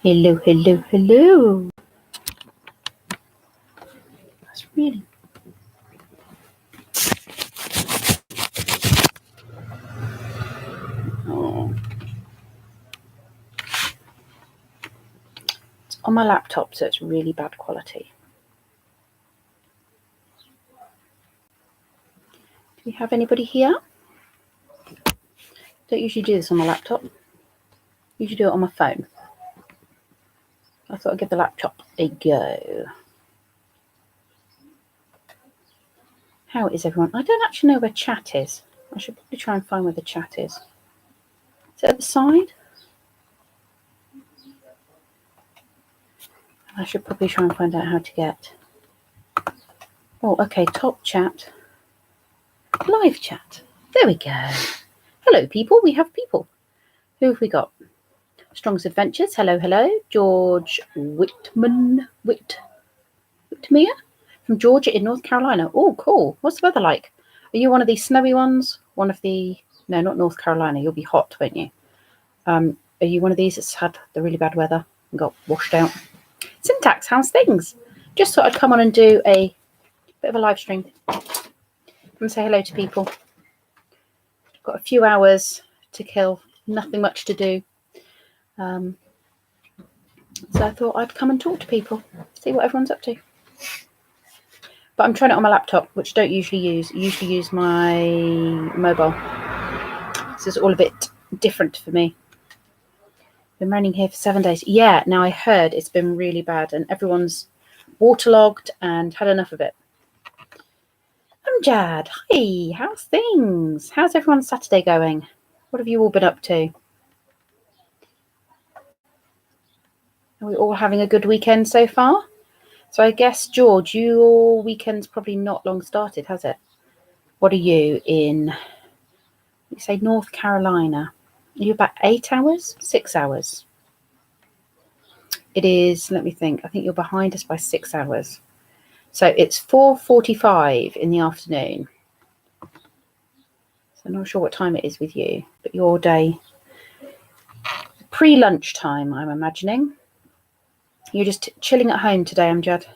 Hello, hello, hello. That's really... Oh. It's on my laptop, so it's really bad quality. Do we have anybody here? Don't usually do this on my laptop. Usually do it on my phone. I thought I'd give the laptop a go. How is everyone? I don't actually know where chat is. I should probably try and find where the chat is. Is it at the side? I should probably try and find out how to get... Oh, okay, top chat. Live chat. There we go. Hello, people. We have people. Who have we got? Strong's Adventures. Hello, hello. George Whitmere from Georgia in North Carolina. Oh, cool. What's the weather like? Are you one of these snowy ones? One of the... No, not North Carolina. You'll be hot, won't you? Are you one of these that's had the really bad weather and got washed out? Syntax, how's things? Just thought I'd come on and do a bit of a live stream and say hello to people. Got a few hours to kill, nothing much to do. So I thought I'd come and talk to people, see what everyone's up to. But I'm trying it on my laptop, which I don't usually use. I usually use my mobile. So it's all a bit different for me. Been raining here for 7 days. Yeah, now I heard it's been really bad and everyone's waterlogged and had enough of it. Amjad, hi, how's things? How's everyone's Saturday going? What have you all been up to? Are we all having a good weekend so far? So I guess, George, your weekend's probably not long started, has it? What are you in, you say North Carolina? Are you about 8 hours? 6 hours? It is, let me think, I think you're behind us by 6 hours. So it's 4:45 in the afternoon. So I'm not sure what time it is with you, but your day, pre-lunch time, I'm imagining. You're just chilling at home today, Amjad.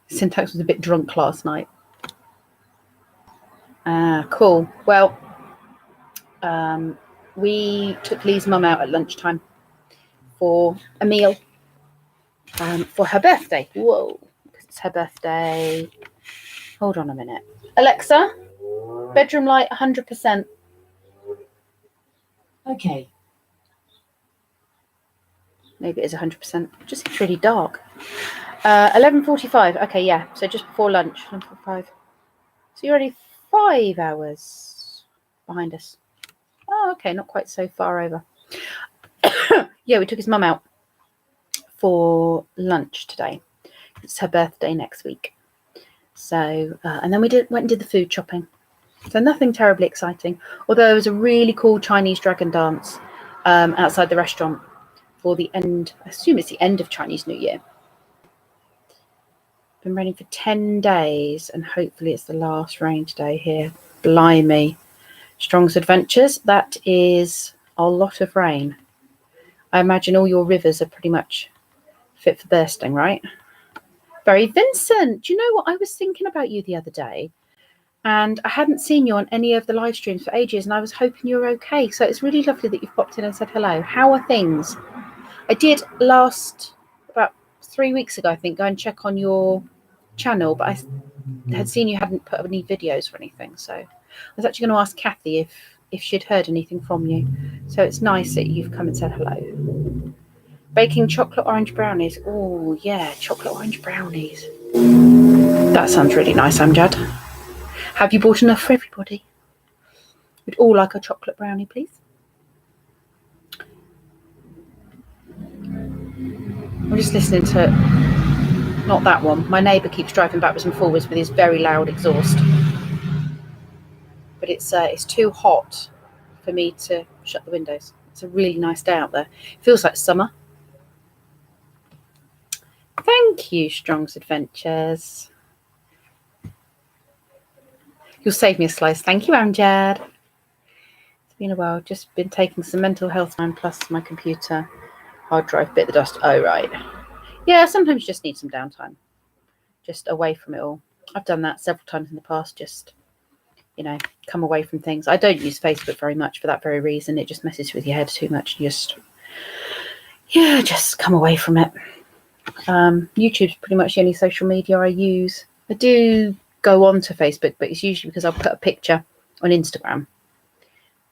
Syntax was a bit drunk last night. Cool. Well, we took Lee's mum out at lunchtime for a meal for her birthday. Whoa, because it's her birthday. Hold on a minute. Alexa, bedroom light 100%. Okay. Maybe it is 100%. Just seems really dark. 11:45. Okay, yeah. So just before lunch. 11:45. So you're already 5 hours behind us. Oh, okay. Not quite so far over. Yeah, we took his mum out for lunch today. It's her birthday next week. So, and then we went and did the food shopping. So nothing terribly exciting. Although there was a really cool Chinese dragon dance outside the restaurant for the end. I assume it's the end of Chinese New Year. Been raining for 10 days and hopefully it's the last rain today here. Blimey. Strong's Adventures. That is a lot of rain. I imagine all your rivers are pretty much fit for bursting, right? Very Vincent. Do you know what? I was thinking about you the other day and I hadn't seen you on any of the live streams for ages and I was hoping you were okay. So it's really lovely that you've popped in and said hello. How are things? I did about 3 weeks ago, I think, go and check on your channel, but I had seen you hadn't put up any videos or anything. So I was actually going to ask Kathy if she'd heard anything from you. So it's nice that you've come and said hello. Baking chocolate orange brownies. Oh, yeah, chocolate orange brownies. That sounds really nice, Amjad. Have you bought enough for everybody? We'd all like a chocolate brownie, please. I'm just listening to, not that one. My neighbour keeps driving backwards and forwards with his very loud exhaust. But it's too hot for me to shut the windows. It's a really nice day out there. It feels like summer. Thank you, Strong's Adventures. You'll save me a slice. Thank you, Amjad. It's been a while. Just been taking some mental health time plus my computer Hard drive bit the dust. Oh, right. Yeah, sometimes you just need some downtime. Just away from it all. I've done that several times in the past. Just, you know, come away from things. I don't use Facebook very much for that very reason. It just messes with your head too much. Just come away from it. YouTube's pretty much the only social media I use. I do go on to Facebook, but it's usually because I'll put a picture on Instagram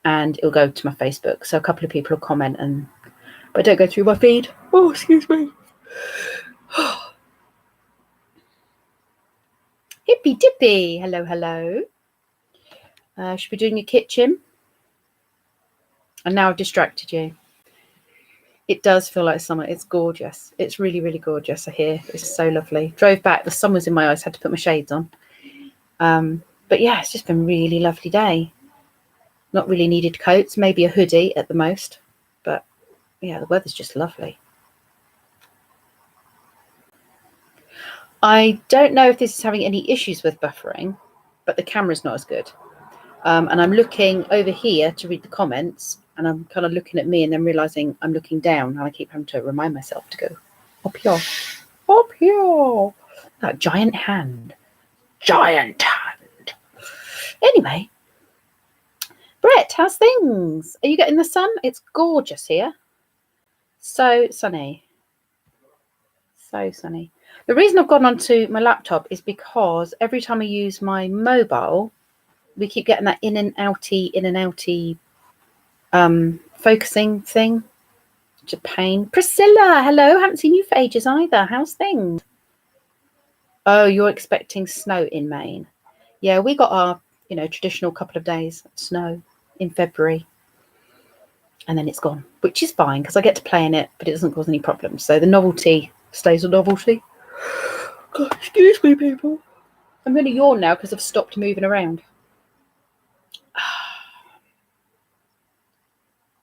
and it'll go to my Facebook. So a couple of people will comment, but I don't go through my feed. Oh, excuse me. Hippy dippy. Hello, hello. Should we be doing your kitchen? And now I've distracted you. It does feel like summer. It's gorgeous. It's really, really gorgeous. I hear it's so lovely. Drove back. The sun was in my eyes. Had to put my shades on. But yeah, it's just been a really lovely day. Not really needed coats. Maybe a hoodie at the most. But yeah, the weather's just lovely. I don't know if this is having any issues with buffering, but the camera's not as good. And I'm looking over here to read the comments, and I'm kind of looking at me and then realizing I'm looking down, and I keep having to remind myself to go up here, up here. That giant hand. Anyway, Brett, how's things? Are you getting the sun? It's gorgeous here. So sunny. So sunny. The reason I've gone onto my laptop is because every time I use my mobile, we keep getting that in and outy focusing thing. It's a pain. Priscilla, hello. Haven't seen you for ages either. How's things? Oh, you're expecting snow in Maine. Yeah, we got our, traditional couple of days of snow in February. And then it's gone, which is fine because I get to play in it, but it doesn't cause any problems. So the novelty stays a novelty. God, excuse me, people. I'm going to yawn now because I've stopped moving around.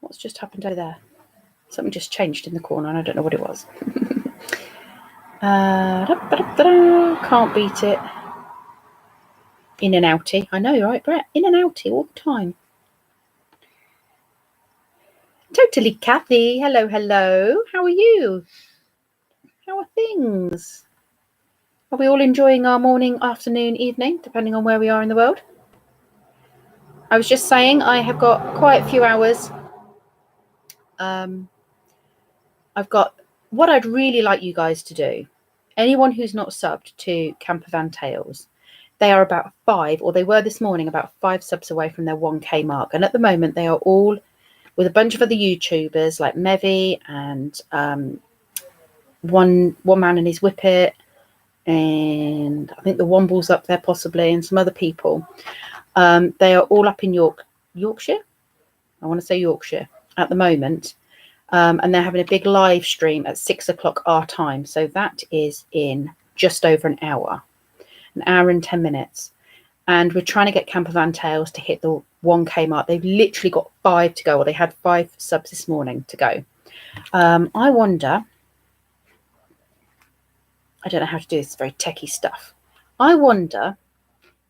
What's just happened over there? Something just changed in the corner and I don't know what it was. Can't beat it. In and outy. I know, right, Brett? In and outy all the time. Totally Kathy. Hello, hello. How are you? How are things? Are we all enjoying our morning, afternoon, evening, depending on where we are in the world? I was just saying I have got quite a few hours. I've got what I'd really like you guys to do. Anyone who's not subbed to Campervan Tales, they are about 5, or they were this morning, about 5 subs away from their 1K mark. And at the moment, they are all with a bunch of other YouTubers like Mevi and one man and his Whippet, and I think the Womble's up there possibly, and some other people. They are all up in Yorkshire. I want to say Yorkshire at the moment. And they're having a big live stream at 6 o'clock our time. So that is in just over an hour and 10 minutes. And we're trying to get Campervan Tales to hit the 1K mark. They've literally got 5 to go, or they had 5 subs this morning to go. I wonder, I don't know how to do this very techie stuff. I wonder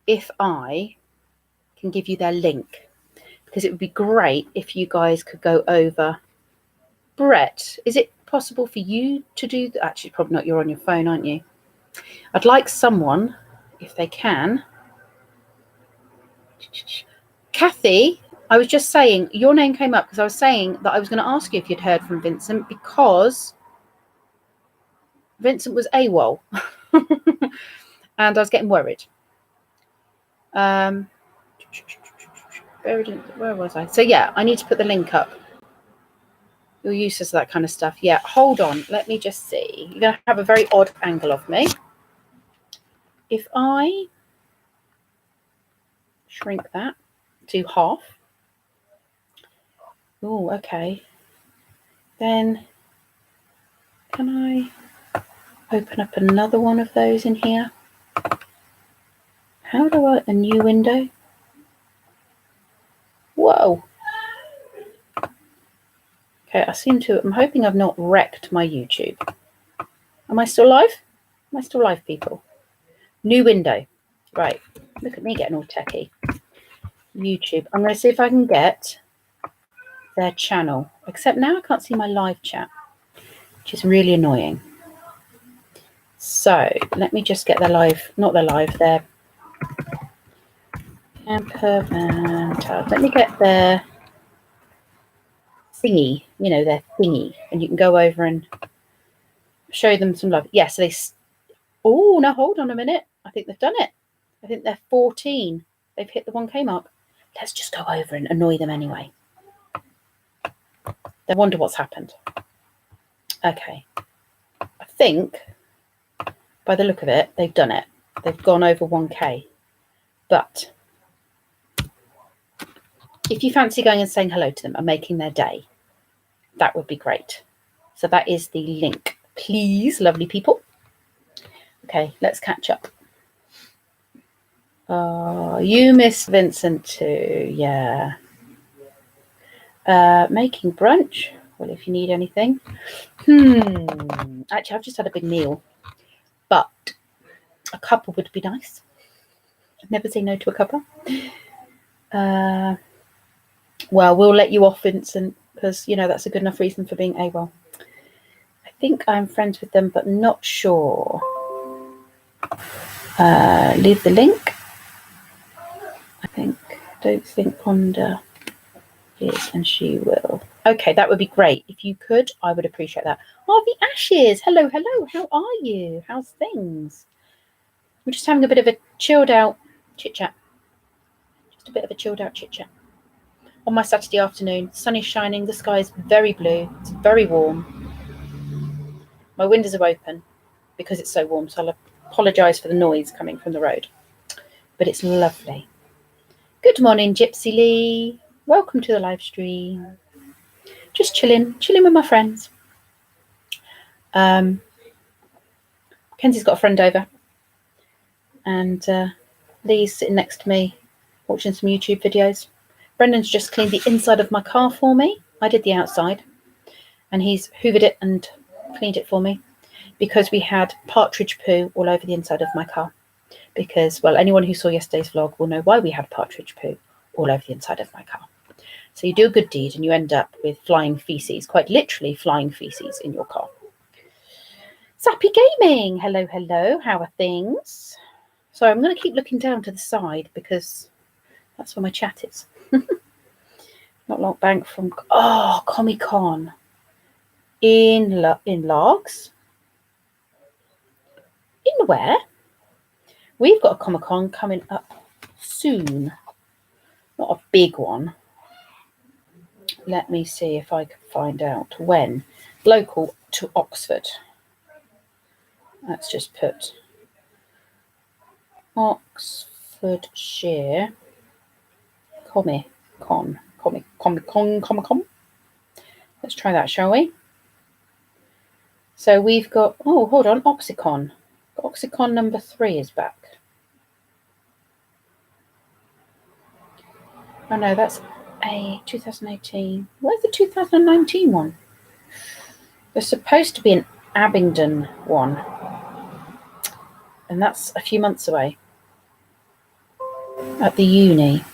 if I can give you their link, because it would be great if you guys could go over. Brett, is it possible for you to do that? Actually, probably not. You're on your phone, aren't you? I'd like someone, if they can. Kathy, I was just saying, your name came up because I was saying that I was going to ask you if you'd heard from Vincent, because Vincent was AWOL. And I was getting worried. Where was I? So yeah, I need to put the link up. You're used to that kind of stuff. Yeah, hold on. Let me just see. You're going to have a very odd angle of me. If I shrink that to half. Oh, okay. Then can I open up another one of those in here? How do I... A new window? Whoa. Okay, I'm hoping I've not wrecked my YouTube. Am I still live? Am I still live, people? New window. Right. Look at me getting all techie. YouTube. I'm going to see if I can get their channel. Except now I can't see my live chat. which is really annoying. So let me just get their their Campervan tab. Let me get their thingy, their thingy, and you can go over and show them some love. Yes, oh, now hold on a minute. I think they've done it. I think they're 14. They've hit the 1K mark. Let's just go over and annoy them anyway. They wonder what's happened. Okay. I think, by the look of it, they've done it. They've gone over 1K. But if you fancy going and saying hello to them and making their day, that would be great. So that is the link. Please, lovely people. Okay, let's catch up. You miss Vincent too, yeah. Making brunch. Well, if you need anything. Actually, I've just had a big meal, but a cuppa would be nice. I'd never say no to a cuppa. Well, we'll let you off, Vincent, because that's a good enough reason for being AWOL. I think I'm friends with them, but not sure. Leave the link. Don't think Ponder is, and she will. Okay, that would be great. If you could, I would appreciate that. The Ashes. Hello. How are you? How's things? We're just having a bit of a chilled out chit chat. Just a bit of a chilled out chit chat. On my Saturday afternoon, the sun is shining. The sky is very blue. It's very warm. My windows are open because it's so warm, so I'll apologise for the noise coming from the road. But it's lovely. Good morning, Gypsy Lee. Welcome to the live stream. Just chilling with my friends. Kenzie's got a friend over, and Lee's sitting next to me watching some YouTube videos. Brendan's just cleaned the inside of my car for me. I did the outside, and he's hoovered it and cleaned it for me because we had partridge poo all over the inside of my car. Because, well, anyone who saw yesterday's vlog will know why we had partridge poo all over the inside of my car. So you do a good deed and you end up with flying feces, quite literally flying feces in your car. Sappy Gaming, hello, how are things? So I'm going to keep looking down to the side because that's where my chat is. Not long back from, Comic-Con in Largs. In where? We've got a Comic-Con coming up soon. Not a big one. Let me see if I can find out when. Local to Oxford. Let's just put Oxfordshire Comic-Con. Let's try that, shall we? So we've got, hold on, Oxycon. Oxycon number 3 is back. Oh no, that's a 2018. Where's the 2019 one? There's supposed to be an Abingdon one, and that's a few months away at the uni.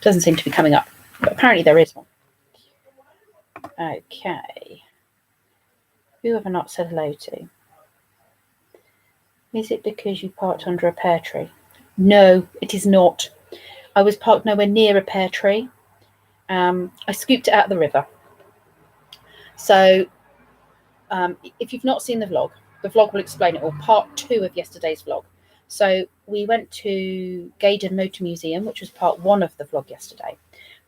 Doesn't seem to be coming up, but apparently there is one. Okay. Who have I not said hello to? Is it because you parked under a pear tree? No, it is not. I was parked nowhere near a pear tree. I scooped it out of the river. So if you've not seen the vlog will explain it all. Part 2 of yesterday's vlog. So we went to Gaydon Motor Museum, which was part 1 of the vlog yesterday.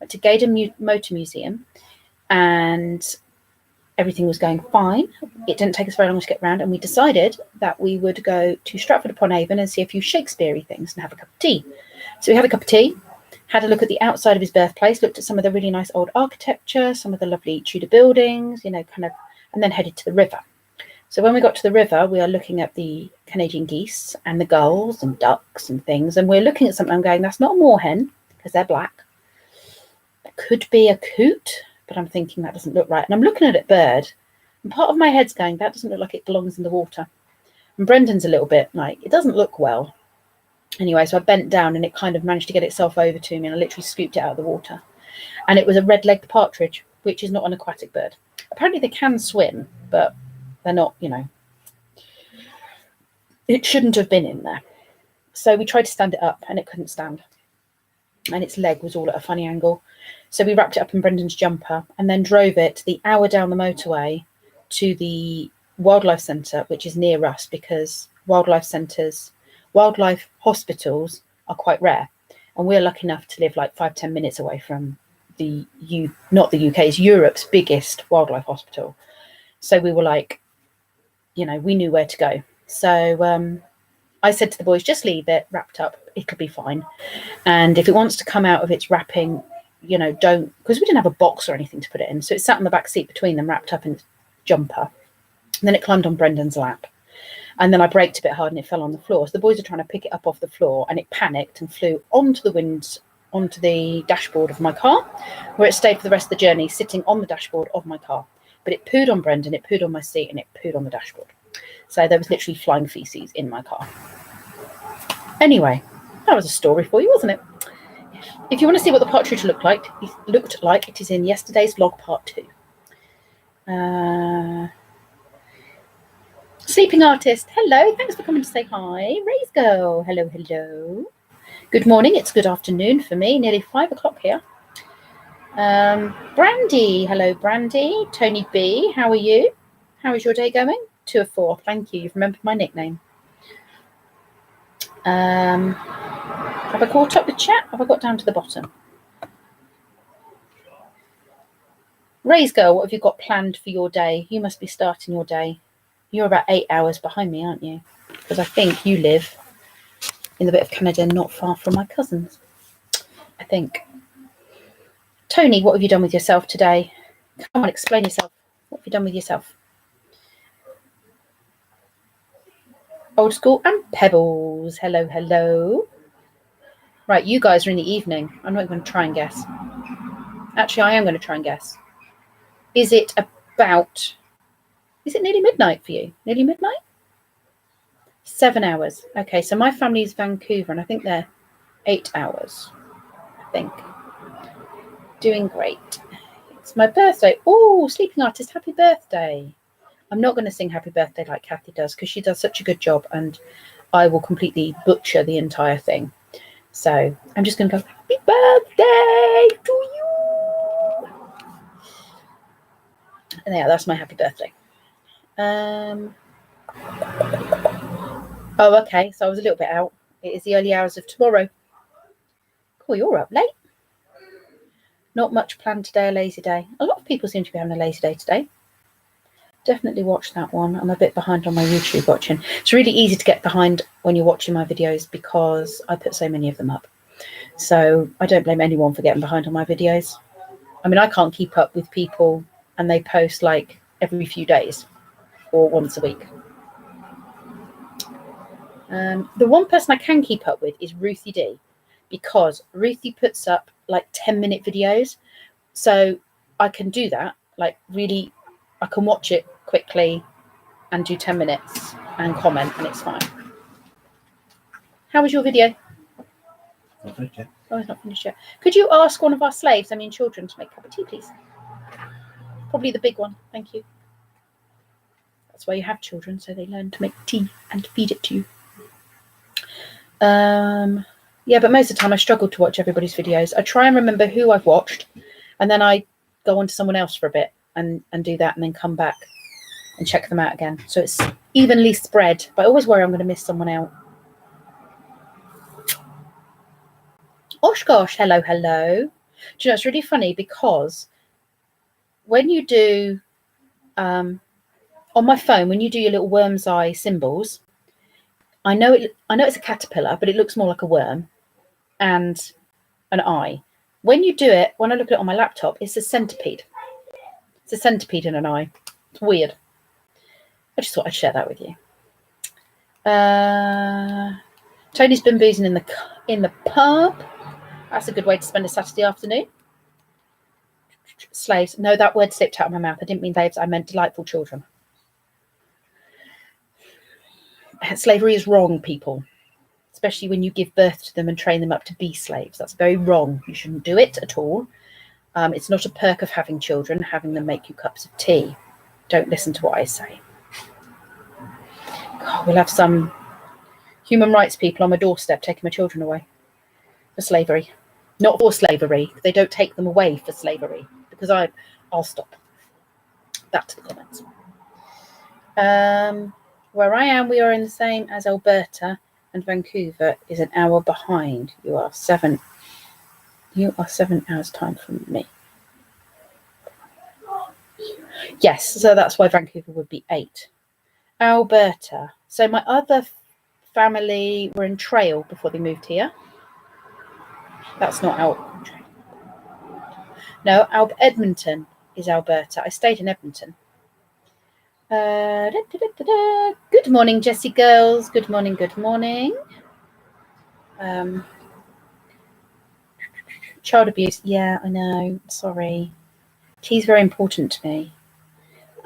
Went to Gaydon Motor Museum and everything was going fine. It didn't take us very long to get around, and we decided that we would go to Stratford-upon-Avon and see a few Shakespeare-y things and have a cup of tea. So we had a cup of tea, had a look at the outside of his birthplace, looked at some of the really nice old architecture, some of the lovely Tudor buildings, and then headed to the river. So when we got to the river, we are looking at the Canadian geese and the gulls and ducks and things, and we're looking at something and going, that's not a moorhen, because they're black. It could be a coot, but I'm thinking that doesn't look right. And I'm looking at it bird, and part of my head's going, that doesn't look like it belongs in the water. And Brendan's a little bit like, it doesn't look well. Anyway, so I bent down and it kind of managed to get itself over to me, and I literally scooped it out of the water. And it was a red-legged partridge. which is not an aquatic bird. Apparently they can swim, but they're not, it shouldn't have been in there. So we tried to stand it up and it couldn't stand. And its leg was all at a funny angle. So we wrapped it up in Brendan's jumper and then drove it the hour down the motorway to the wildlife centre, which is near us, because wildlife hospitals are quite rare. And we're lucky enough to live like 5-10 minutes away from not the UK's, Europe's biggest wildlife hospital. So we were like, we knew where to go. So I said to the boys, just leave it wrapped up. It'll be fine. And if it wants to come out of its wrapping, don't, because we didn't have a box or anything to put it in. So it sat on the back seat between them, wrapped up in its jumper. And then it climbed on Brendan's lap. And then I braked a bit hard and it fell on the floor. So the boys are trying to pick it up off the floor and it panicked and flew onto the dashboard of my car, where it stayed for the rest of the journey, sitting on the dashboard of my car. But it pooed on Brendan, it pooed on my seat, and it pooed on the dashboard. So there was literally flying feces in my car. Anyway, that was a story for you, wasn't it? If you want to see what the partridge looked like, it is in yesterday's vlog part 2. Sleeping Artist, hello, thanks for coming to say hi. Raise Girl, hello. Good morning, it's good afternoon for me, nearly 5 o'clock here. Brandy, hello Brandy. Tony B, how are you? How is your day going? 2 of 4, thank you, you've remembered my nickname. Have I caught up with chat? Have I got down to the bottom? Raise Girl, what have you got planned for your day? You must be starting your day. You're about 8 hours behind me, aren't you? Because I think you live in the bit of Canada not far from my cousins. I think. Tony, what have you done with yourself today? Come on, explain yourself. What have you done with yourself? Old School and Pebbles. Hello. Right, you guys are in the evening. I'm not going to try and guess. Actually, I am going to try and guess. Is it nearly midnight for you? Nearly midnight? 7 hours. Okay, so my family is Vancouver, and I think they're 8 hours. I think. Doing great. It's my birthday. Oh, Sleeping Artist, happy birthday. I'm not going to sing happy birthday like Kathy does, because she does such a good job, and I will completely butcher the entire thing. So I'm just going to go, happy birthday to you. And yeah, that's my happy birthday. Oh, okay. So I was a little bit out. It is the early hours of tomorrow. Cool, you're up late. Not much planned today, a lazy day. A lot of people seem to be having a lazy day today. Definitely watch that one. I'm a bit behind on my YouTube watching. It's really easy to get behind when you're watching my videos because I put so many of them up. So I don't blame anyone for getting behind on my videos. I mean, I can't keep up with people and they post like every few days or once a week. The one person I can keep up with is Ruthie D, because Ruthie puts up like 10-minute videos. So I can do that. Like really, I can watch it quickly and do 10 minutes and comment and it's fine. How was your video? Not finished yet. Oh, it's not finished yet. Could you ask one of our slaves, children, to make a cup of tea, please? Probably the big one. Thank you. That's why you have children, so they learn to make tea and feed it to you. Yeah, but most of the time I struggle to watch everybody's videos. I try and remember who I've watched, and then I go on to someone else for a bit and do that, and then come back and check them out again. So it's evenly spread, but I always worry I'm going to miss someone out. Osh gosh, hello. Do you know, it's really funny because when you do, on my phone, when you do your little worm's eye symbols, I know it's a caterpillar, but it looks more like a worm and an eye. When you do it, when I look at it on my laptop, it's a centipede. It's a centipede and an eye. It's weird. I just thought I'd share that with you. Tony's been boozing in the pub. That's a good way to spend a Saturday afternoon. Slaves. No, that word slipped out of my mouth. I didn't mean slaves. I meant delightful children. Slavery is wrong, people. Especially when you give birth to them and train them up to be slaves. That's very wrong. You shouldn't do it at all. It's not a perk of having children, having them make you cups of tea. Don't listen to what I say. God, we'll have some human rights people on my doorstep taking my children away for slavery. Not for slavery. They don't take them away for slavery, because I'll stop. Back to the comments. Where I am, we are in the same as Alberta, and Vancouver is an hour behind. You are 7 hours time from me. Yes, so that's why Vancouver would be 8. Alberta. So my other family were in Trail before they moved here. That's not out. No, Edmonton is Alberta. I stayed in Edmonton. Good morning, Jessie girls. Good morning, good morning. Child abuse. Yeah, I know. Sorry. Tea's very important to me.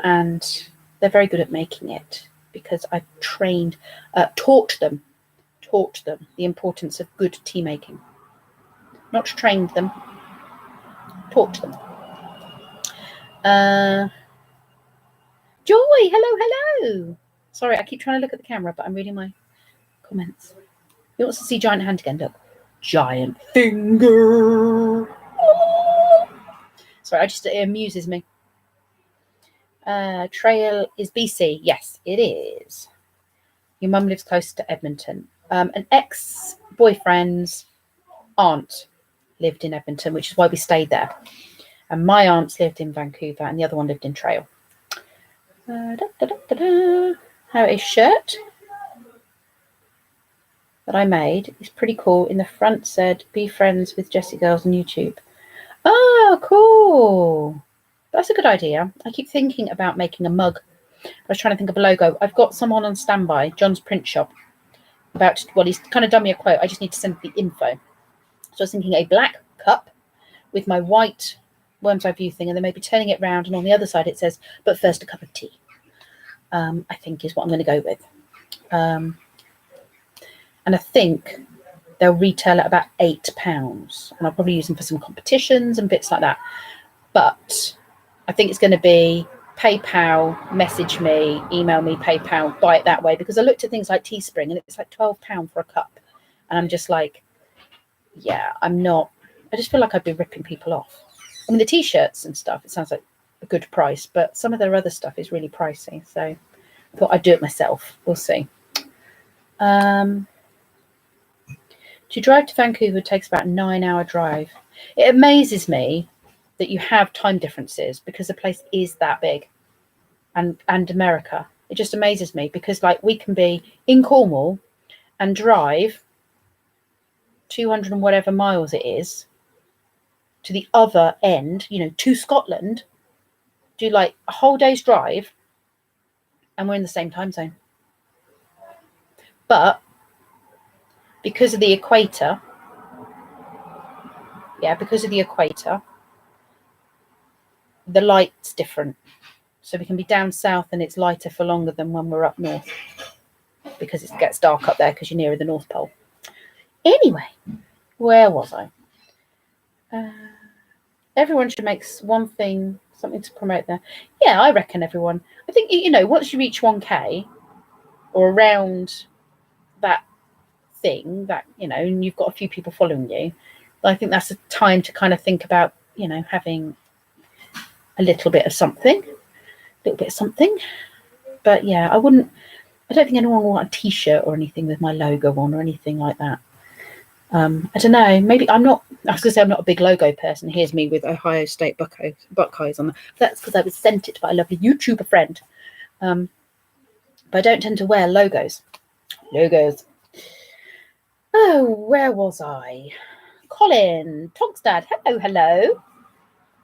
And they're very good at making it because I've taught them the importance of good tea making. Not trained them, taught them. Joy, hello. Sorry, I keep trying to look at the camera, but I'm reading my comments. He wants to see giant hand again. Look, giant finger. Sorry, it amuses me. Trail is BC. Yes, it is. Your mum lives close to Edmonton. An ex-boyfriend's aunt lived in Edmonton, which is why we stayed there. And my aunts lived in Vancouver, and the other one lived in Trail. How a shirt that I made is pretty cool. In the front said, "Be friends with Jessie Girls on YouTube." Oh, cool. That's a good idea. I keep thinking about making a mug. I was trying to think of a logo. I've got someone on standby, John's print shop. He's kind of done me a quote. I just need to send the info. So I was thinking a black cup with my white worm's eye view thing, and then maybe turning it round, and on the other side it says, "But first a cup of tea." I think is what I'm going to go with. And I think they'll retail at about £8, and I'll probably use them for some competitions and bits like that. But I think it's going to be PayPal, message me, email me, PayPal, buy it that way, because I looked at things like Teespring and it's like £12 for a cup, and I'm just like, yeah, I just feel like I'd be ripping people off. I mean, the t-shirts and stuff, it sounds like a good price, but some of their other stuff is really pricey, so I thought I'd do it myself. We'll see. To drive to Vancouver takes about a 9-hour drive. It amazes me that you have time differences, because the place is that big, and America. It just amazes me, because like we can be in Cornwall and drive 200 and whatever miles it is to the other end, to Scotland, do like a whole day's drive, and we're in the same time zone. But because of the equator, the light's different. So we can be down south and it's lighter for longer than when we're up north, because it gets dark up there because you're nearer the North Pole. Anyway, where was I? Everyone should make something to promote there. Yeah, I reckon everyone. I think, once you reach 1K or around that thing, that, and you've got a few people following you, I think that's a time to kind of think about, having a little bit of something. But yeah, I don't think anyone will want a t-shirt or anything with my logo on or anything like that. I don't know, maybe I was going to say I'm not a big logo person. Here's me with Ohio State Buckeyes on. That's because I was sent it by a lovely YouTuber friend. But I don't tend to wear logos. Oh, where was I? Colin Togstad. Hello.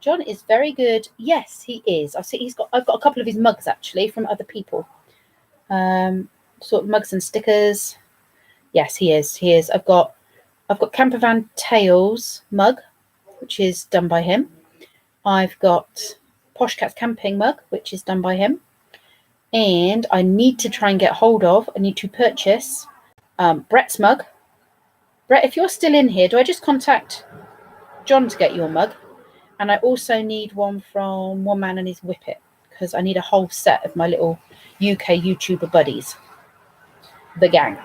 John is very good. Yes, he is. I've got a couple of his mugs actually from other people. Sort of mugs and stickers. Yes, he is. I've got Campervan Tales mug, which is done by him. I've got Posh Cat's Camping mug, which is done by him. And I need to try and get hold of, I need to purchase Brett's mug. Brett, if you're still in here, do I just contact John to get your mug? And I also need one from One Man and His Whippet, because I need a whole set of my little UK YouTuber buddies. The gang.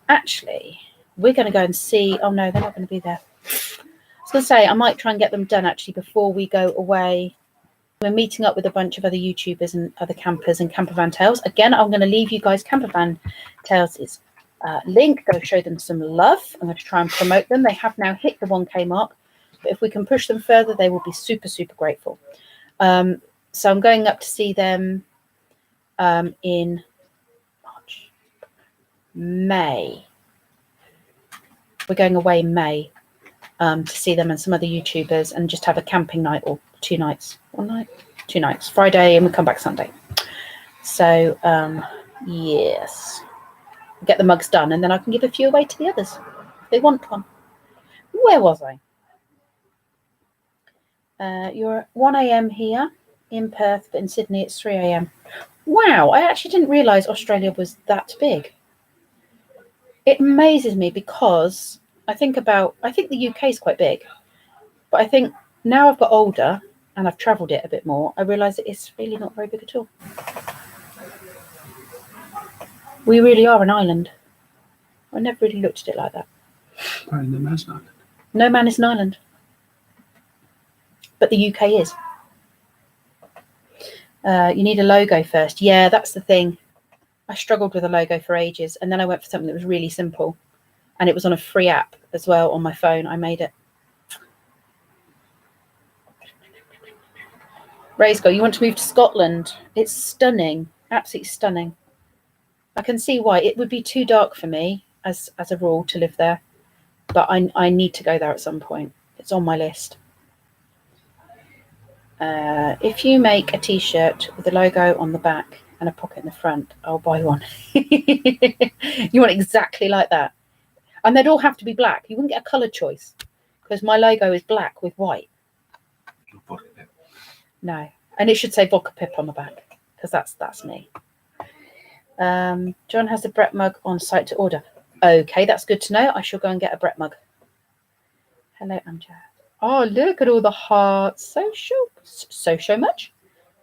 Actually, we're going to go and see. Oh, no, they're not going to be there. I was going to say, I might try and get them done, actually, before we go away. We're meeting up with a bunch of other YouTubers and other campers and Campervan Tales. Again, I'm going to leave you guys Campervan Tales' link. Go show them some love. I'm going to try and promote them. They have now hit the 1K mark. But if we can push them further, they will be super, super grateful. So I'm going up to see them in March, May. We're going away in May to see them and some other YouTubers and just have a camping night or 2 nights. 1 night? 2 nights. Friday and we come back Sunday. So, yes. Get the mugs done and then I can give a few away to the others if they want one. Where was I? You're at 1 a.m. here in Perth, but in Sydney it's 3 a.m. Wow, I actually didn't realise Australia was that big. It amazes me because I think the UK is quite big, but I think now I've got older and I've travelled it a bit more, I realise that it's really not very big at all. We really are an island. I never really looked at it like that. Apparently no man's an island. No man is an island. But the UK is. You need a logo first. Yeah, that's the thing. I struggled with a logo for ages, and then I went for something that was really simple, and it was on a free app as well on my phone. I made it. Raysco, you want to move to Scotland? It's stunning, absolutely stunning. I can see why. It would be too dark for me as a rule to live there, but I need to go there at some point. It's on my list. If you make a t-shirt with a logo on the back and a pocket in the front, I'll buy one. You want exactly like that, and they'd all have to be black. You wouldn't get a colour choice because my logo is black with white. No, and it should say Vodka Pip on the back because that's me. John has a Brett mug on site to order. Okay, that's good to know. I shall go and get a Brett mug. Hello, Amjad. Oh, look at all the hearts. So much.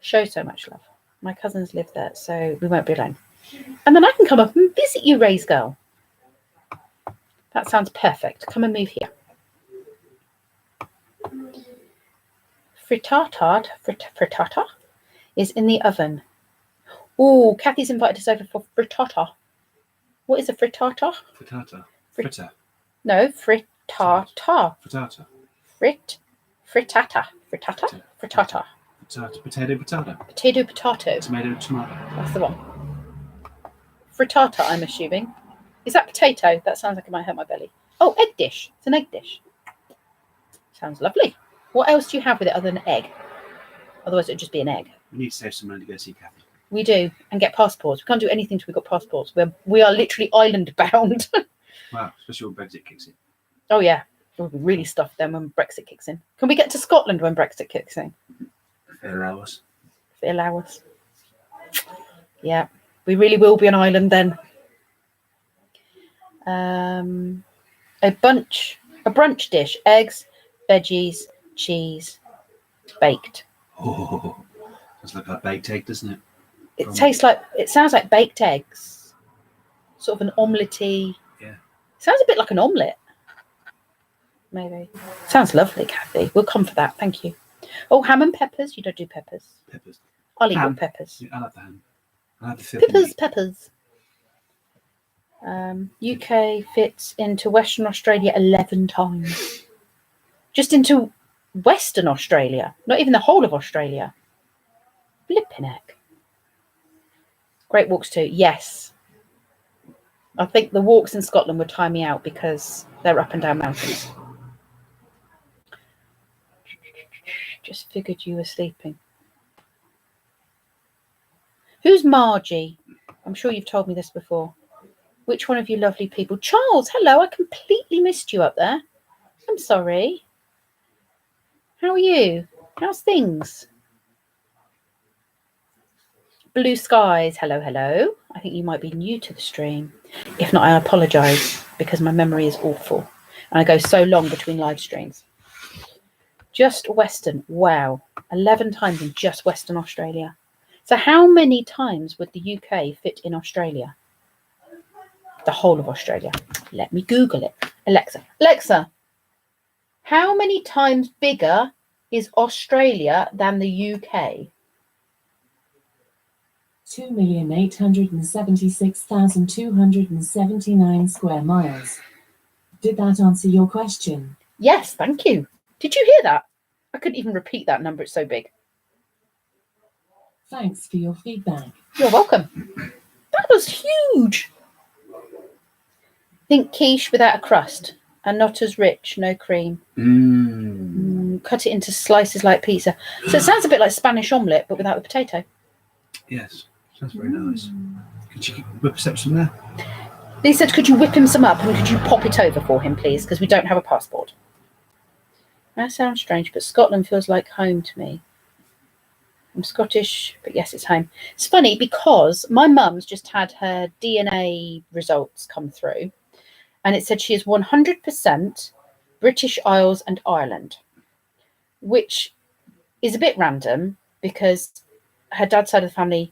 Show so much love. My cousins live there, so we won't be alone. And then I can come up and visit you, Ray's girl. That sounds perfect. Come and move here. Frittata is in the oven. Oh, Kathy's invited us over for frittata. What is a frittata? Frittata. Fritter. No, frittata. Frittata. Frittata. Potato, potato. Potato, potato. Tomato, tomato. That's the one. Frittata, I'm assuming. Is that potato? That sounds like it might hurt my belly. Oh, egg dish. It's an egg dish. Sounds lovely. What else do you have with it other than egg? Otherwise, it would just be an egg. We need to save some money to go see Kathy. We do, and get passports. We can't do anything till we've got passports. We are literally island bound. Wow, especially when Brexit kicks in. Oh, yeah. We'll be really stuffed then when Brexit kicks in. Can we get to Scotland when Brexit kicks in? If they allow us. If they allow us. Yeah, we really will be an island then. A brunch dish: eggs, veggies, cheese, baked. Oh, that's like a baked egg, doesn't it? It sounds like baked eggs. Sort of an omelette-y. Yeah. Sounds a bit like an omelette. Maybe. Sounds lovely, Kathy. We'll come for that. Thank you. Oh, ham and peppers. You don't do peppers. Peppers. I'll eat your peppers. Yeah, I like the ham. I like the Peppers. UK fits into Western Australia 11 times. Just into Western Australia. Not even the whole of Australia. Flipping heck. Great walks too. Yes. I think the walks in Scotland would tire me out because they're up and down mountains. Just figured you were sleeping. Who's Margie? I'm sure you've told me this before. Which one of you lovely people? Charles, hello. I completely missed you up there. I'm sorry. How are you? How's things? Blue skies. Hello, hello. I think you might be new to the stream. If not, I apologise because my memory is awful. And I go so long between live streams. Just Western. Wow. 11 times in just Western Australia. So how many times would the UK fit in Australia? The whole of Australia. Let me Google it. Alexa, how many times bigger is Australia than the UK? 2,876,279 square miles. Did that answer your question? Yes, thank you. Did you hear that? I couldn't even repeat that number. It's so big. Thanks for your feedback. You're welcome. That was huge. Think quiche without a crust and not as rich, no cream. Cut it into slices like pizza. So it sounds a bit like Spanish omelette, but without the potato. Yes, sounds very nice. Could you whip us up some there? They said, could you whip him some up and could you pop it over for him, please? Because we don't have a passport. That sounds strange, but Scotland feels like home to me. I'm Scottish, but yes, it's home. It's funny because my mum's just had her DNA results come through, and it said she is 100% British Isles and Ireland, which is a bit random because her dad's side of the family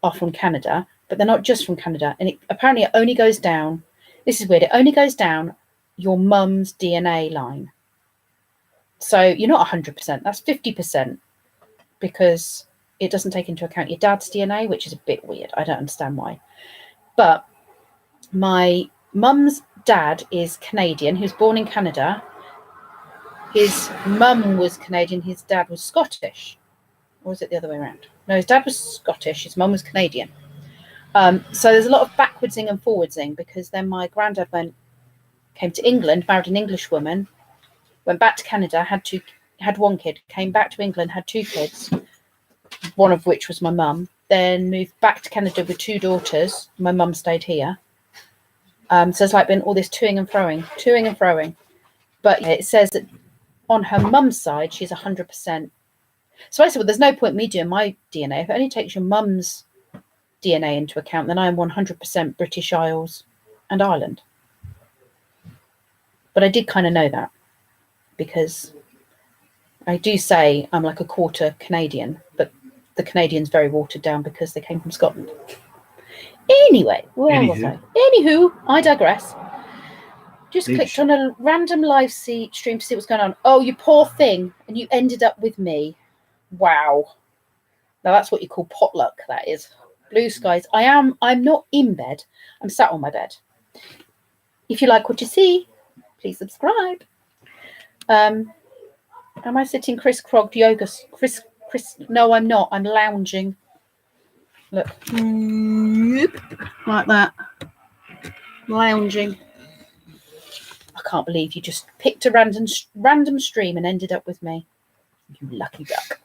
are from Canada, but they're not just from Canada. And apparently it only goes down, this is weird, it only goes down your mum's DNA line. So you're not 100%, that's 50%, because it doesn't take into account your dad's DNA, which is a bit weird. I don't understand why. But my mum's dad is Canadian. He was born in Canada. His mum was Canadian. His dad was Scottish. Or was it the other way around? No, his dad was Scottish. His mum was Canadian. So there's a lot of backwardsing and forwardsing, because then my granddad came to England, married an English woman, went back to Canada, had one kid, came back to England, had two kids, one of which was my mum, then moved back to Canada with two daughters. My mum stayed here. So it's like been all this toing and froing. But it says that on her mum's side, she's 100%. So I said, well, there's no point me doing my DNA. If it only takes your mum's DNA into account, then I am 100% British Isles and Ireland. But I did kind of know that, because I do say I'm like a quarter Canadian, but the Canadian's very watered down because they came from Scotland. Anyway, where was I? Anywho, I digress. Just clicked on a random live stream to see what's going on. Oh, you poor thing. And you ended up with me. Wow. Now that's what you call potluck, that is. Blue skies. I'm not in bed. I'm sat on my bed. If you like what you see, please subscribe. Am I sitting criss-crossed yoga? No, I'm not. I'm lounging. Look. Like that. Lounging. I can't believe you just picked a random stream and ended up with me. You lucky duck.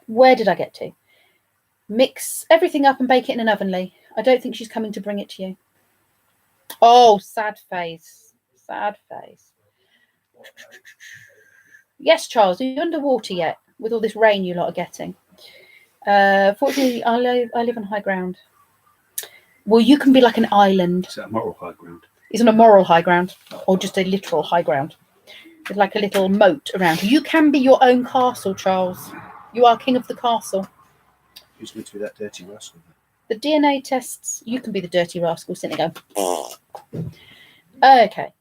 Where did I get to? Mix everything up and bake it in an oven, Lee. I don't think she's coming to bring it to you. Oh, sad face. Sad face. Yes, Charles, are you underwater yet with all this rain you lot are getting? Fortunately, I live on high ground. Well, you can be like an island. Is that a moral high ground? He's on a moral high ground, or just a literal high ground. With like a little moat around you. You can be your own castle, Charles. You are king of the castle. Who's going to be that dirty rascal? The DNA tests, you can be the dirty rascal sitting there going. Okay.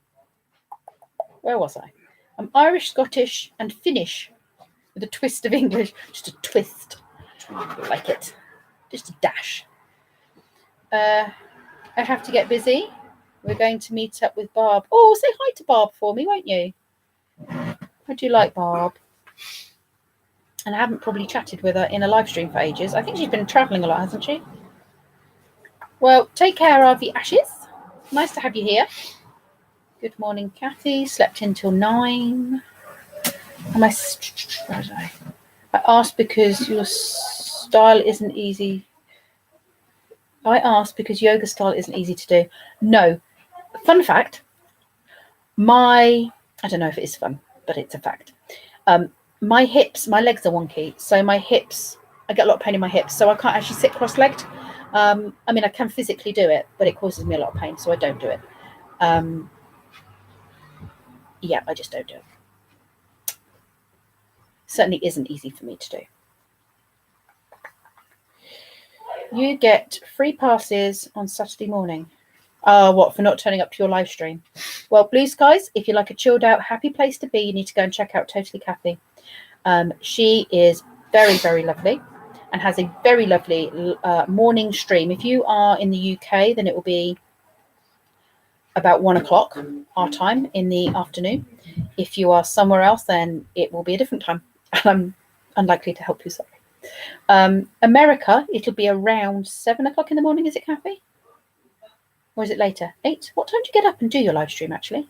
Where was I? I'm Irish, Scottish, and Finnish with a twist of English. Just a twist. I like it. Just a dash. I have to get busy. We're going to meet up with Barb. Oh, say hi to Barb for me, won't you? I do like Barb. And I haven't probably chatted with her in a live stream for ages. I think she's been travelling a lot, hasn't she? Well, take care of the ashes. Nice to have you here. Good morning, Kathy. Slept until 9. Where did I asked because your style isn't easy. I asked because yoga style isn't easy to do. No. Fun fact. I don't know if it is fun, but it's a fact. My hips, my legs are wonky. So my hips, I get a lot of pain in my hips. So I can't actually sit cross-legged. I mean, I can physically do it, but it causes me a lot of pain. So I don't do it. yeah, I just don't do it. Certainly isn't easy for me to do. You get free passes on Saturday morning. What, for not turning up to your live stream? Well, Blue Skies, if you like a chilled out, happy place to be, you need to go and check out Totally Kathy. She is very, very lovely and has a very lovely morning stream. If you are in the UK, then it will be about 1 o'clock our time in the afternoon. If you are somewhere else, then it will be a different time. I'm unlikely to help you, sorry. America, it'll be around 7 o'clock in the morning, is it, Kathy? Or is it later? 8? What time do you get up and do your live stream, actually?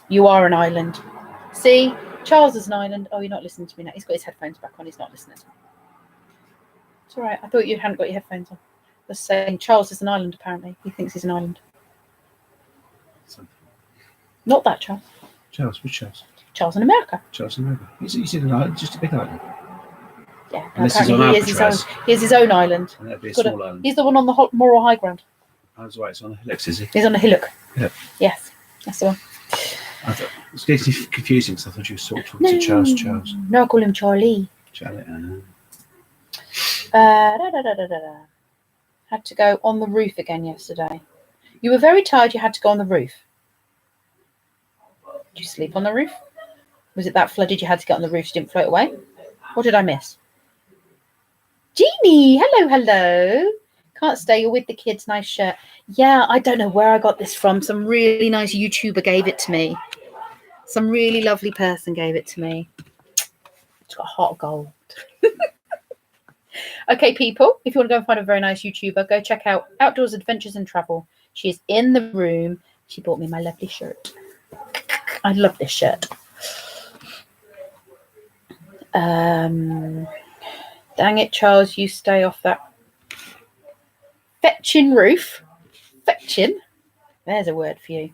You are an island. See, Charles is an island. Oh, you're not listening to me now. He's got his headphones back on. He's not listening. It's all right. I thought you hadn't got your headphones on. I was saying Charles is an island, apparently. He thinks he's an island. Not that Charles. Charles, which Charles? Charles in America. Charles in America. He's in an island, just a big island. Yeah. Unless he's on Alcatraz. He has his own island. And that'd be a small island. He's the one on the moral high ground. That's right, it's on the hillocks, is he? He's on a hillock. Hillock. Yes, that's the one. I thought, it's getting confusing because I thought you were sort of talking to Charles. No, I call him Charlie. Charlie. Had to go on the roof again yesterday. You were very tired. You had to go on the roof. Did you sleep on the roof? Was it that flooded you had to get on the roof? You didn't float away? What did I miss? Jeannie, hello. Can't stay. You're with the kids. Nice shirt. Yeah, I don't know where I got this from. Some really nice YouTuber gave it to me. Some really lovely person gave it to me. It's got hot gold. Okay, people, if you want to go and find a very nice YouTuber, go check out Outdoors Adventures and Travel. She is in the room. She bought me my lovely shirt. I love this shirt. Dang it, Charles, you stay off that fetching roof. Fetching. There's a word for you.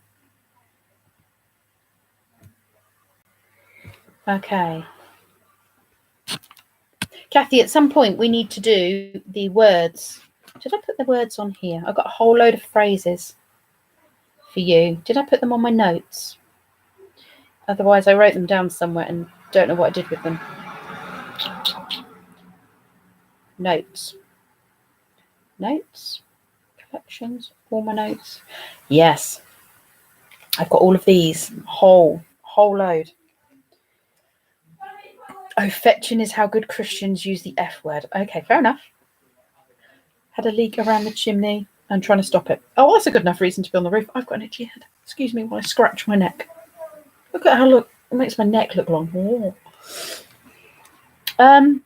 Okay. Kathy, at some point we need to do the words. Did I put the words on here? I've got a whole load of phrases for you. Did I put them on my notes? Otherwise, I wrote them down somewhere and don't know what I did with them. Notes. Notes. Collections. All my notes. Yes. I've got all of these. Whole load. Oh, fetching is how good Christians use the F word. Okay, fair enough. Had a leak around the chimney. I'm trying to stop it. Oh, that's a good enough reason to be on the roof. I've got an itchy head. Excuse me while I scratch my neck. Look at how it makes my neck look long. Oh.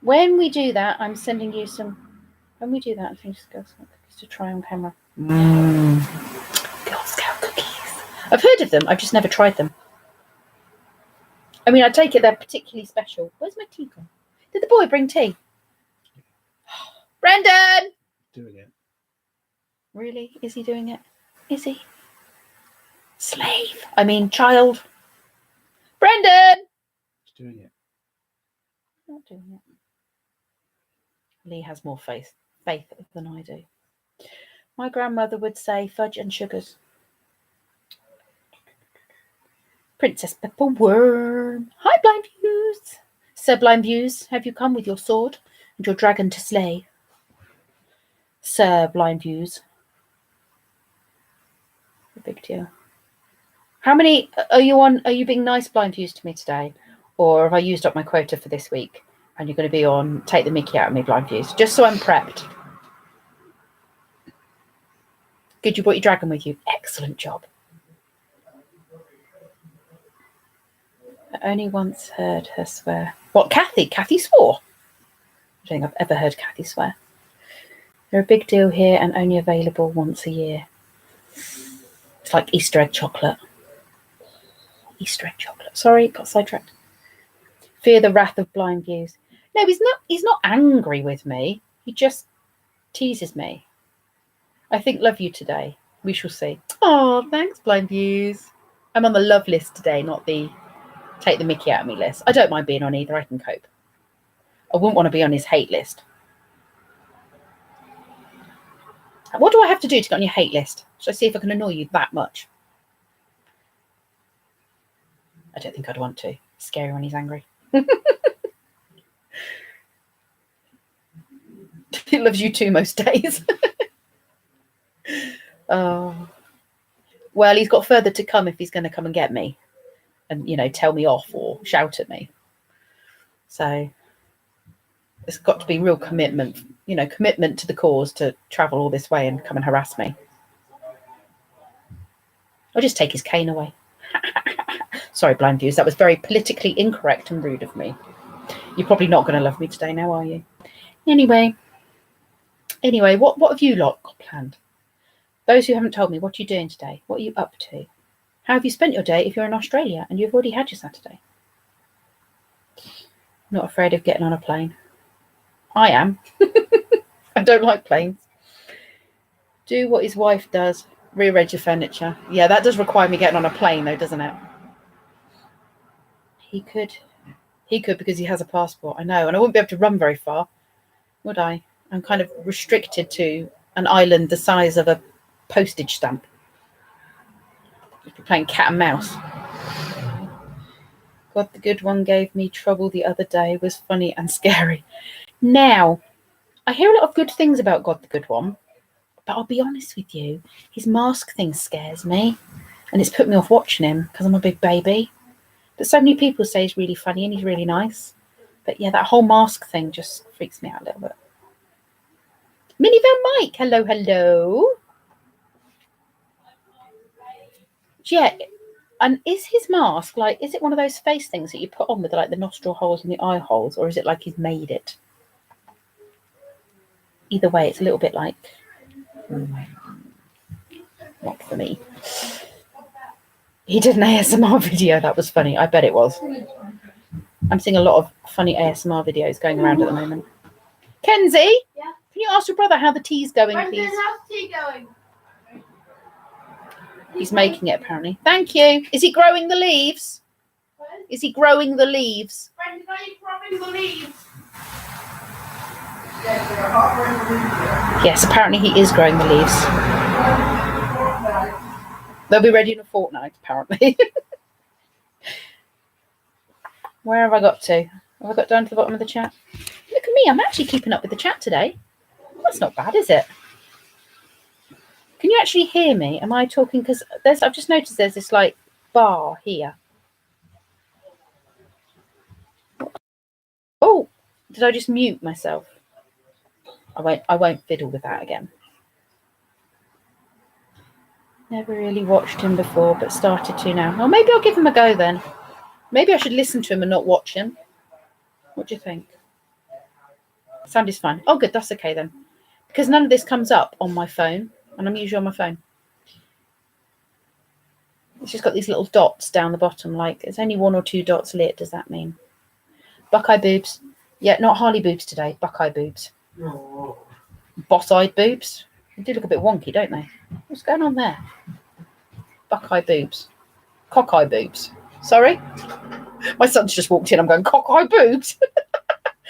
When we do that, I'm sending you some. When we do that, I think just go some cookies to try on camera. Girl Scout cookies. I've heard of them. I've just never tried them. I mean, I take it they're particularly special. Where's my tea gone? Did the boy bring tea? Brendan! Doing it. Really? Is he doing it? Is he? Slave. I mean, child. Brendan! He's doing it. Not doing it. Lee has more faith than I do. My grandmother would say fudge and sugars. Princess Pepperworm. Hi, Blind Views. Sir Blind Views, have you come with your sword and your dragon to slay? Sir Blind Views. A big deal. How many are you on? Are you being nice, Blind Views, to me today? Or have I used up my quota for this week? And you're going to be on Take the Mickey Out of Me, Blind Views. Just so I'm prepped. Good, you brought your dragon with you. Excellent job. I only once heard her swear. What, Kathy? Kathy swore? I don't think I've ever heard Kathy swear. They're a big deal here and only available once a year. It's like Easter egg chocolate. Easter egg chocolate. Sorry, got sidetracked. Fear the wrath of Blind Views. No, he's not angry with me. He just teases me. I think love you today. We shall see. Oh, thanks, Blind Views. I'm on the love list today, not the Take the Mickey Out of Me list. I don't mind being on either. I can cope. I wouldn't want to be on his hate list. What do I have to do to get on your hate list? Shall I see if I can annoy you that much? I don't think I'd want to. It's scary when he's angry. He loves you too most days. Oh. Well, he's got further to come if he's going to come and get me and, you know, tell me off or shout at me. So it's got to be real commitment, you know, commitment to the cause to travel all this way and come and harass me. I'll just take his cane away. Sorry, blind viewers, that was very politically incorrect and rude of me. You're probably not going to love me today now, are you? Anyway, what have you lot got planned? Those who haven't told me, what are you doing today? What are you up to? How have you spent your day if you're in Australia and you've already had your Saturday? Not afraid of getting on a plane. I am. I don't like planes. Do what his wife does. Rearrange your furniture. Yeah, that does require me getting on a plane though, doesn't it? He could because he has a passport. I know. And I wouldn't be able to run very far, would I? I'm kind of restricted to an island the size of a postage stamp. If you're playing cat and mouse. God, the good one gave me trouble the other day. Was funny and scary. Now, I hear a lot of good things about God, the good one. But I'll be honest with you, his mask thing scares me. And it's put me off watching him because I'm a big baby. But so many people say he's really funny and he's really nice. But yeah, that whole mask thing just freaks me out a little bit. Minivan Mike, hello, hello. Yeah, and is his mask like, is it one of those face things that you put on with like the nostril holes and the eye holes, or is it like he's made it? Either way, it's a little bit like, not for me. He did an ASMR video, that was funny. I bet it was. I'm seeing a lot of funny ASMR videos going around at the moment. Kenzie? Yeah? Can you ask your brother how the tea's going, please? How's the tea going? He's making it, apparently. Thank you. Is he growing the leaves? Is he growing the leaves? Brendan, are you growing the leaves? Yes, apparently he is growing the leaves. They'll be ready in a fortnight, apparently. Where have I got to? Have I got down to the bottom of the chat? Look at me, I'm actually keeping up with the chat today. That's not bad, is it? Can you actually hear me? Am I talking? Because I've just noticed there's this like bar here. Oh, did I just mute myself? I won't fiddle with that again. Never really watched him before, but started to now. Well, maybe I'll give him a go then. Maybe I should listen to him and not watch him. What do you think? Sound is fine. Oh, good. That's okay then. Because none of this comes up on my phone, and I'm usually on my phone. It's just got these little dots down the bottom. Like, it's only 1 or 2 dots lit. Does that mean? Buckeye boobs. Yeah, not Harley boobs today. Buckeye boobs. Oh. Boss-eyed boobs. They do look a bit wonky, don't they? What's going on there? Buckeye boobs. Cockeye boobs. Sorry? My son's just walked in. I'm going, cockeye boobs.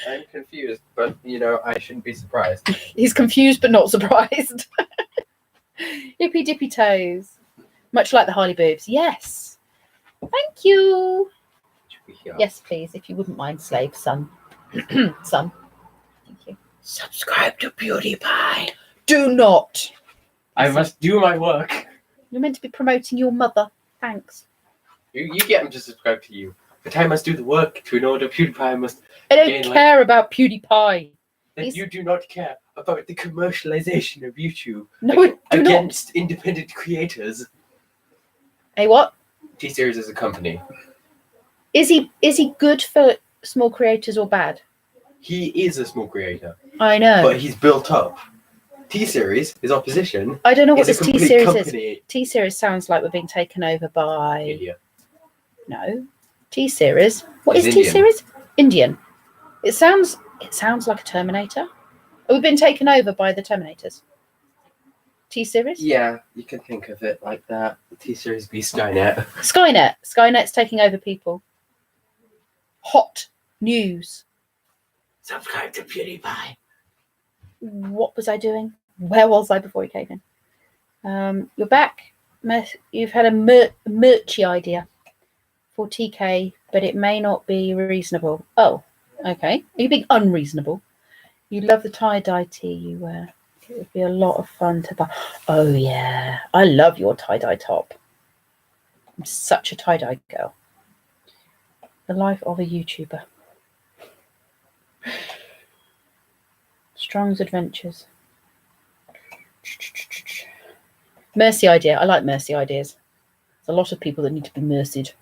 I'm confused, but, you know, I shouldn't be surprised. He's confused but not surprised. Hippy dippy toes. Much like the Harley boobs. Yes. Thank you. Yes, please, if you wouldn't mind, slave son. Son. Thank you. Subscribe to PewDiePie. Do not. I must do my work. You're meant to be promoting your mother. Thanks. You get him to subscribe to you. But I must do the work to in order PewDiePie must... I don't Again, care about PewDiePie. Then you do not care about the commercialization of YouTube. No, I do not. Against independent creators. Hey, what? T-Series is a company. Is he good for small creators or bad? He is a small creator. I know. But he's built up. T-Series, his opposition, I don't know what is this a complete T-Series company. is. T-Series sounds like we're being taken over by... India. No. T-Series. What It's is Indian. T-Series? Indian. It sounds like a Terminator. We've been taken over by the Terminators. T-Series? Yeah, you can think of it like that. T-Series be Skynet. Skynet. Skynet's taking over people. Hot news. Subscribe to PewDiePie. What was I doing? Where was I before you came in? You're back. You've had a merchy idea for TK, but it may not be reasonable. Oh, okay. Are you being unreasonable? You love the tie-dye tee you wear. It would be a lot of fun to buy. Oh, yeah. I love your tie-dye top. I'm such a tie-dye girl. The life of a YouTuber. Strong's Adventures. Mercy idea. I like mercy ideas. There's a lot of people that need to be mercied.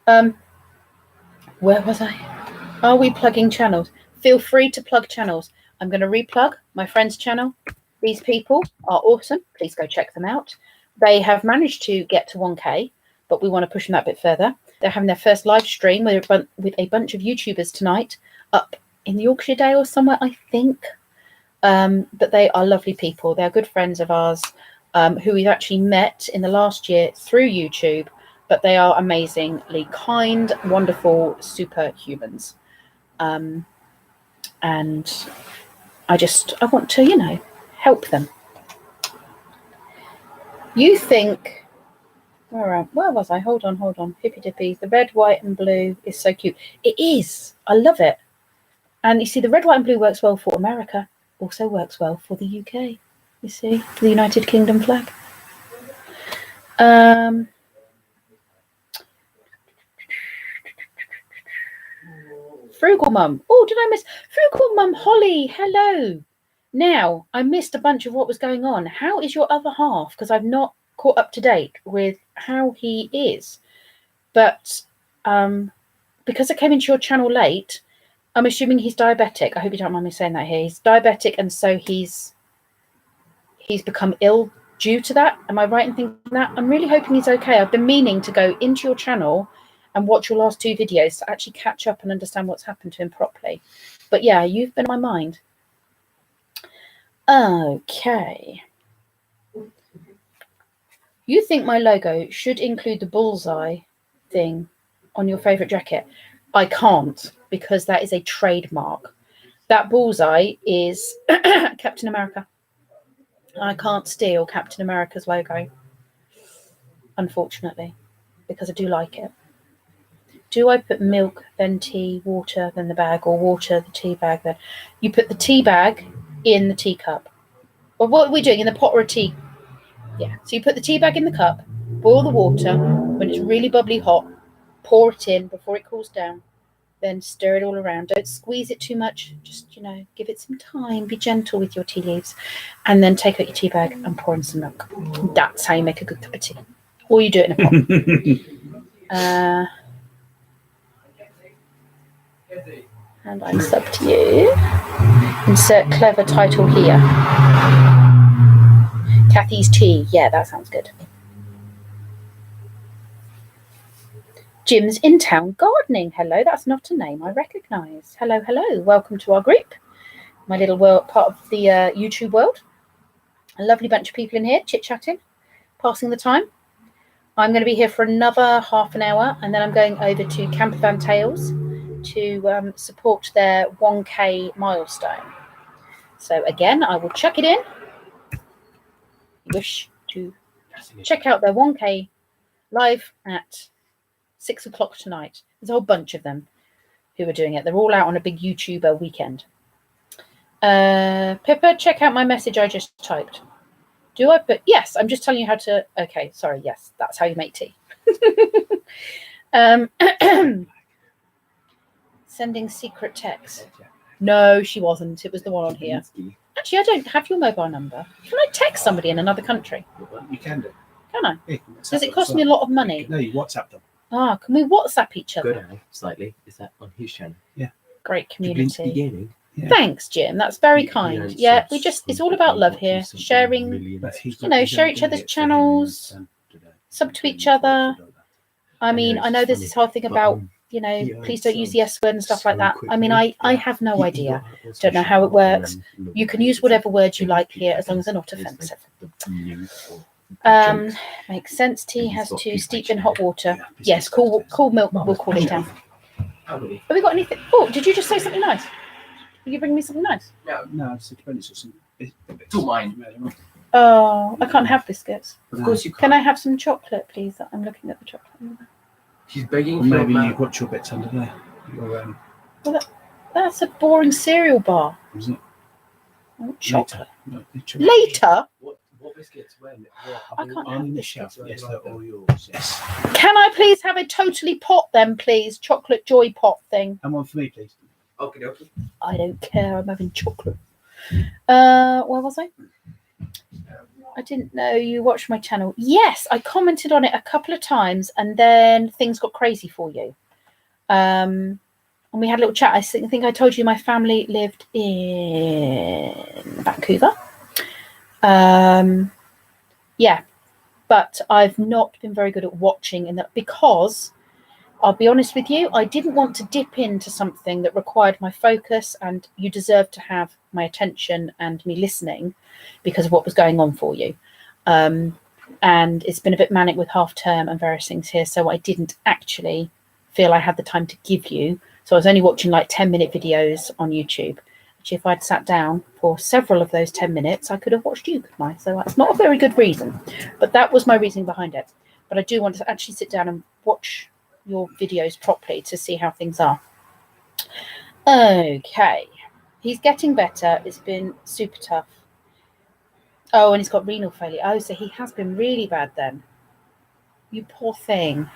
Where was I? Are we plugging channels? Feel free to plug channels. I'm going to replug my friend's channel. These people are awesome. Please go check them out. They have managed to get to 1K, but we want to push them that a bit further. They're having their first live stream with a bunch of YouTubers tonight up in the Yorkshire Dale somewhere, I think. But they are lovely people. They're good friends of ours who we've actually met in the last year through YouTube. But they are amazingly kind, wonderful, superhumans. And I want to, help them. You think, where was I? Hold on. Hippy dippy. The red, white and blue is so cute. It is. I love it. And you see, the red, white and blue works well for America. Also works well for the UK. You see, for the United Kingdom flag. Frugal Mum. Oh, did I miss? Frugal Mum Holly, hello. Now, I missed a bunch of what was going on. How is your other half? Because I've not caught up to date with how he is. But because I came into your channel late, I'm assuming he's diabetic. I hope you don't mind me saying that here. He's diabetic, and so he's become ill due to that. Am I right in thinking that? I'm really hoping he's okay. I've been meaning to go into your channel and watch your last 2 videos to actually catch up and understand what's happened to him properly. But yeah, you've been on my mind. Okay. You think my logo should include the bullseye thing on your favourite jacket? I can't, because that is a trademark. That bullseye is Captain America. I can't steal Captain America's logo, unfortunately, because I do like it. Do I put milk, then tea, water, then the bag, or water, the tea bag, then? You put the tea bag in the teacup. Or what are we doing, in the pot or a tea? Yeah, so you put the tea bag in the cup, boil the water. When it's really bubbly hot, pour it in before it cools down. Then stir it all around. Don't squeeze it too much. Just, give it some time. Be gentle with your tea leaves. And then take out your tea bag and pour in some milk. That's how you make a good cup of tea. Or you do it in a pot. And I'm sub to you. Insert clever title here. Kathy's tea. Yeah, that sounds good. Jim's in town gardening. Hello, that's not a name I recognise. Hello. Welcome to our group. My little world, part of the YouTube world. A lovely bunch of people in here chit-chatting, passing the time. I'm going to be here for another half an hour, and then I'm going over to Campervan Tales to support their 1K milestone. So again, I will chuck it in. You wish to check out their 1K live at 6 o'clock tonight. There's a whole bunch of them who are doing it. They're all out on a big YouTuber weekend. Pippa, check out my message I just typed. Do I put... Yes, I'm just telling you how to... Okay, sorry, yes, that's how you make tea. Sending secret text. No, she wasn't. It was the one on here. Actually, I don't have your mobile number. Can I text somebody in another country? You can do. Can I? Yeah, Does it cost me a lot of money? No, you WhatsApp them. Ah, can we WhatsApp each other? Good, slightly. Is that on his channel? Yeah. Great community. Beginning. Yeah. Thanks, Jim. That's very kind. Yeah, it's all about love here. Sharing, share each other's channels, sub to each other. I mean, I know there's this whole thing about, please don't use the S word and stuff like that. I mean, I have no idea. Don't know how it works. You can use whatever words you like here as long as they're not offensive. Makes sense. Tea has to steep in hot water. Yes, cool milk. We'll cool it down. Have we got anything? Oh, did you just say something nice? Will you bring me something nice? No, I said depends or something. It's all mine. Oh, I can't have biscuits. Of course you Can can. I have some chocolate, please? I'm looking at the chocolate. She's begging Or for maybe your you've got your bits under there. Your, That's a boring cereal bar. is it? I want chocolate. No, the chocolate. Later? What biscuits? When? I can't have On the biscuits. shelf. Yes, Right, they're all yours. Yes. Can I please have a totally pot then, please? Chocolate joy pot thing. And one for me, please. Okay, okay. I don't care. I'm having chocolate. Where was I? I didn't know you watched my channel. Yes, I commented on it a couple of times, and then things got crazy for you. And we had a little chat. I think I told you my family lived in Vancouver. Yeah, but I've not been very good at watching in that because I'll be honest with you, I didn't want to dip into something that required my focus, and you deserve to have my attention and me listening because of what was going on for you. And it's been a bit manic with half term and various things here, so I didn't actually feel I had the time to give you. So I was only watching like 10-minute videos on YouTube. Actually, if I'd sat down for several of those 10 minutes, I could have watched you, couldn't I? So that's not a very good reason, but that was my reasoning behind it. But I do want to actually sit down and watch your videos properly to see how things are. Okay, he's getting better. It's been super tough. Oh, and he's got renal failure. Oh, so he has been really bad then. You poor thing.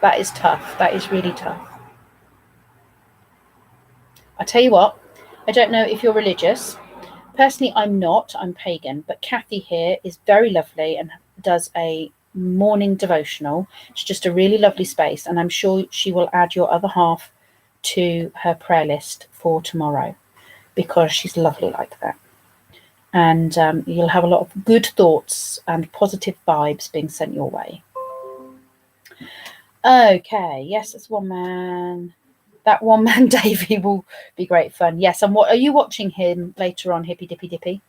That is tough. That is really tough. I tell you what, I don't know if you're religious. Personally, I'm not. I'm pagan. But Kathy here is very lovely and does a morning devotional. It's just a really lovely space, and I'm sure she will add your other half to her prayer list for tomorrow because she's lovely like that. And you'll have a lot of good thoughts and positive vibes being sent your way. Okay, yes, it's one man. That one man Davey will be great fun. Yes, and what are you watching him later on, Hippy Dippy Dippy?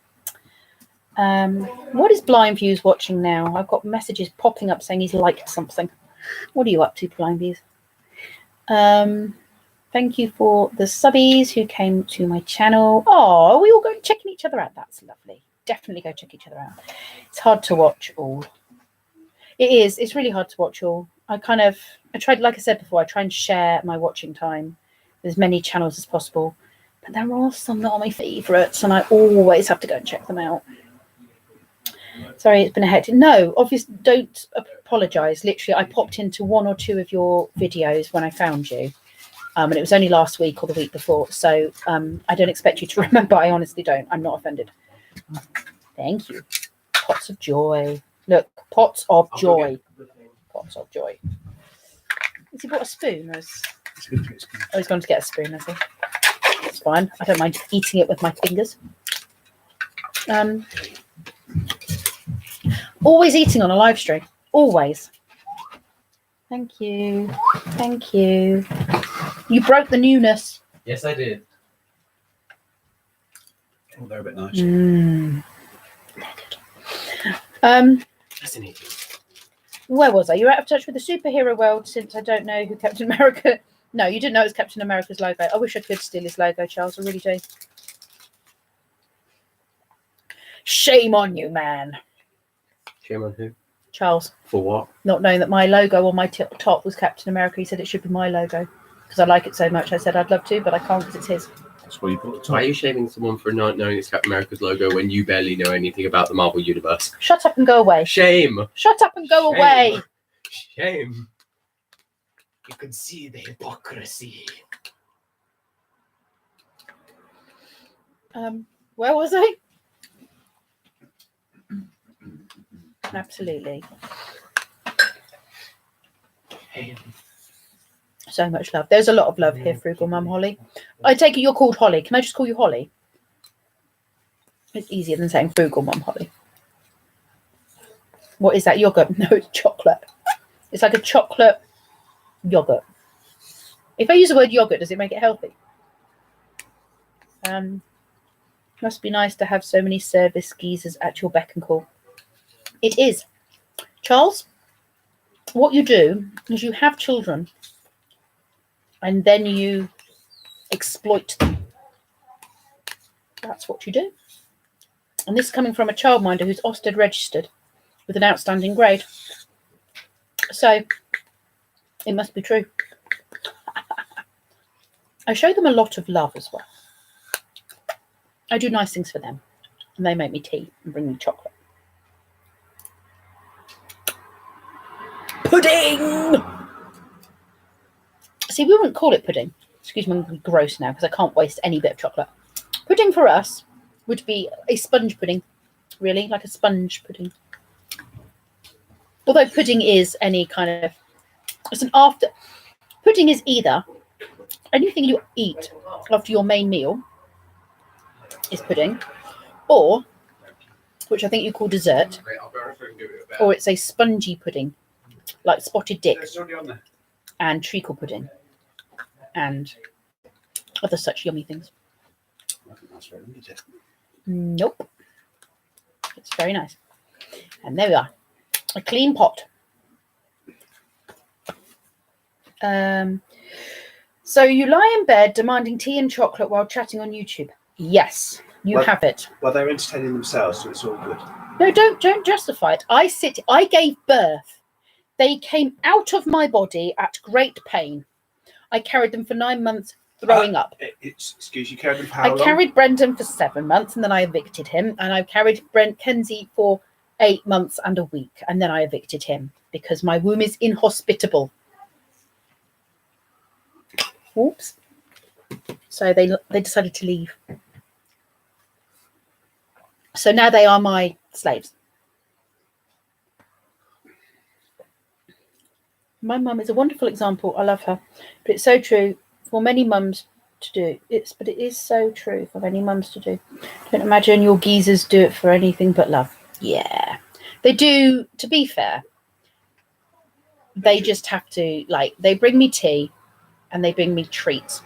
What is Blind Views watching now? I've got messages popping up saying he's liked something. What are you up to, Blind Views? Thank you for the subbies who came to my channel. Oh, are we all going checking each other out? That's lovely. Definitely go check each other out. It's hard to watch all. It is. It's really hard to watch all. I tried, like I said before, I try and share my watching time with as many channels as possible. But there are some that are my favourites, and I always have to go and check them out. Sorry, it's been a hectic. No, obviously, don't apologise. Literally, I popped into one or two of your videos when I found you. And it was only last week or the week before. So I don't expect you to remember. I honestly don't. I'm not offended. Thank you. Pots of joy. Look, pots of joy. Pots of joy. Has he brought a spoon? Oh, he's gone to get a spoon, has he? It's fine. I don't mind eating it with my fingers. Always eating on a live stream. Always. Thank you. Thank you. You broke the newness. Yes, I did. Oh, they're a bit nice. Fascinating. Where was I? You're out of touch with the superhero world since I don't know who Captain America... No, you didn't know it was Captain America's logo. I wish I could steal his logo, Charles. I really do. Shame on you, man. Shame on who? Charles. For what? Not knowing that my logo on my top was Captain America. He said it should be my logo because I like it so much. I said I'd love to, but I can't because it's his. That's why you bought the top. Why are you shaming someone for not knowing it's Captain America's logo when you barely know anything about the Marvel Universe? Shut up and go away. Shame! Shut up and go Shame. away. Shame. You can see the hypocrisy. Where was I? Absolutely. So much love. There's a lot of love here, Frugal Mum Holly. I take it you're called Holly. Can I just call you Holly? It's easier than saying Frugal Mum Holly. What is that? Yogurt? No, it's chocolate. It's like a chocolate yogurt. If I use the word yogurt, does it make it healthy? Must be nice to have so many service geezers at your beck and call. It is. Charles, what you do is you have children and then you exploit them. That's what you do. And this is coming from a childminder who's Ofsted registered with an outstanding grade. So it must be true. I show them a lot of love as well. I do nice things for them. And they make me tea and bring me chocolate. Pudding! See, we wouldn't call it pudding. Excuse me, I'm going to be gross now because I can't waste any bit of chocolate. Pudding for us would be a sponge pudding. Really, like a sponge pudding. Although pudding is any kind of... It's an after... Pudding is either anything you eat after your main meal is pudding, or, which I think you call dessert, or it's a spongy pudding, like spotted dick and treacle pudding and other such yummy things. Nope. It's very nice. And there we are. A clean pot. So you lie in bed demanding tea and chocolate while chatting on YouTube. Yes, you have it. Well, they're entertaining themselves, so it's all good. No, don't justify it. I gave birth. They came out of my body at great pain. I carried them for 9 months, throwing up. Excuse you, carried them for how long? I carried Brendan for 7 months, and then I evicted him. And I carried Kenzie for 8 months and a week, and then I evicted him because my womb is inhospitable. Oops. So they decided to leave. So now they are my slaves. My mum is a wonderful example. I love her. But it's so true for many mums to do. But it is so true for many mums to do. Don't imagine your geezers do it for anything but love. Yeah. They do, to be fair. They just have to, like, they bring me tea and they bring me treats.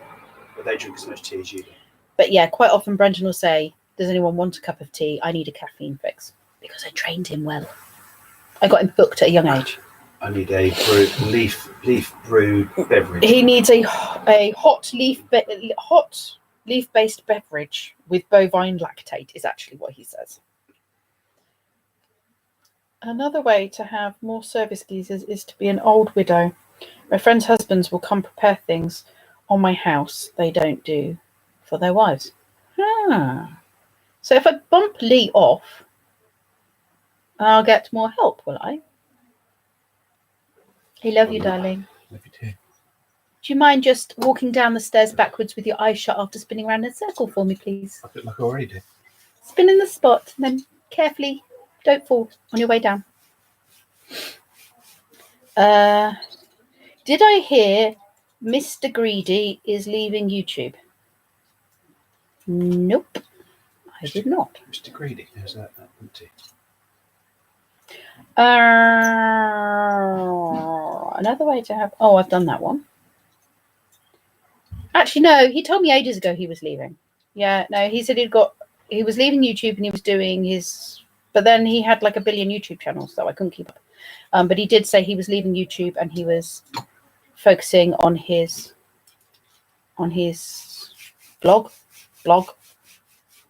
But they drink as much tea as you do. But yeah, quite often Brendan will say, does anyone want a cup of tea? I need a caffeine fix. Because I trained him well. I got him booked at a young age. I need a leaf brewed beverage. He needs a hot leaf-based beverage with bovine lactate is actually what he says. Another way to have more service geezers is to be an old widow. My friends' husbands will come prepare things on my house they don't do for their wives. So if I bump Lee off, I'll get more help, will I? I love you, darling. Love you too. Do you mind just walking down the stairs backwards with your eyes shut after spinning around in a circle for me, please? I feel like I already did. Spin in the spot and then carefully, don't fall on your way down. Did I hear Mr. Greedy is leaving YouTube? Nope, I did not. Mr. Greedy, there's that empty. Another way to have... Oh, I've done that one. Actually, no, he told me ages ago he was leaving. Yeah, no, he said he was leaving YouTube and he was doing his... But then he had like 1 billion YouTube channels, so I couldn't keep up. But he did say he was leaving YouTube and he was focusing on his blog,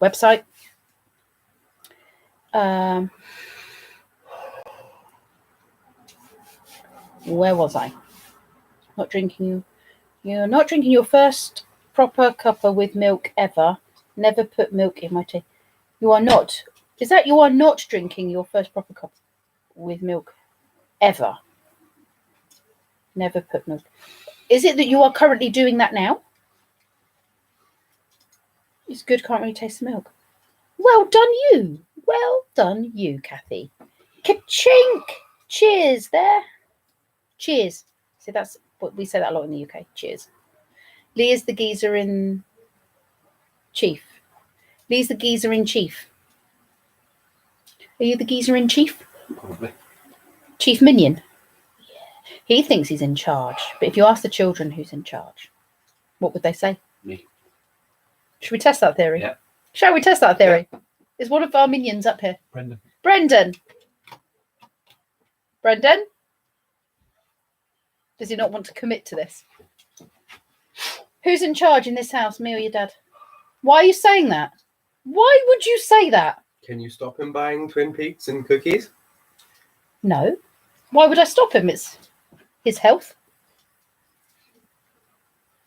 website. Where was I? Not drinking. You're not drinking your first proper cuppa with milk ever. Never put milk in my tea. You are not. Is that you are not drinking your first proper cup with milk ever? Never put milk. Is it that you are currently doing that now? It's good, can't really taste the milk. Well done you. Well done you, Kathy. Ka-chink. Cheers there. Cheers. See, that's what we say that a lot in the UK. Cheers. Lee is the geezer in chief. Lee's the geezer in chief. Are you the geezer in chief? Probably. Chief Minion? Yeah. He thinks he's in charge. But if you ask the children who's in charge, what would they say? Me. Should we test that theory? Yeah. Shall we test that theory? Yeah. Is one of our minions up here? Brendan. Brendan? Does he not want to commit to this? Who's in charge in this house, me or your dad? Why are you saying that? Why would you say that? Can you stop him buying Twin Peaks and cookies? No. Why would I stop him? It's his health.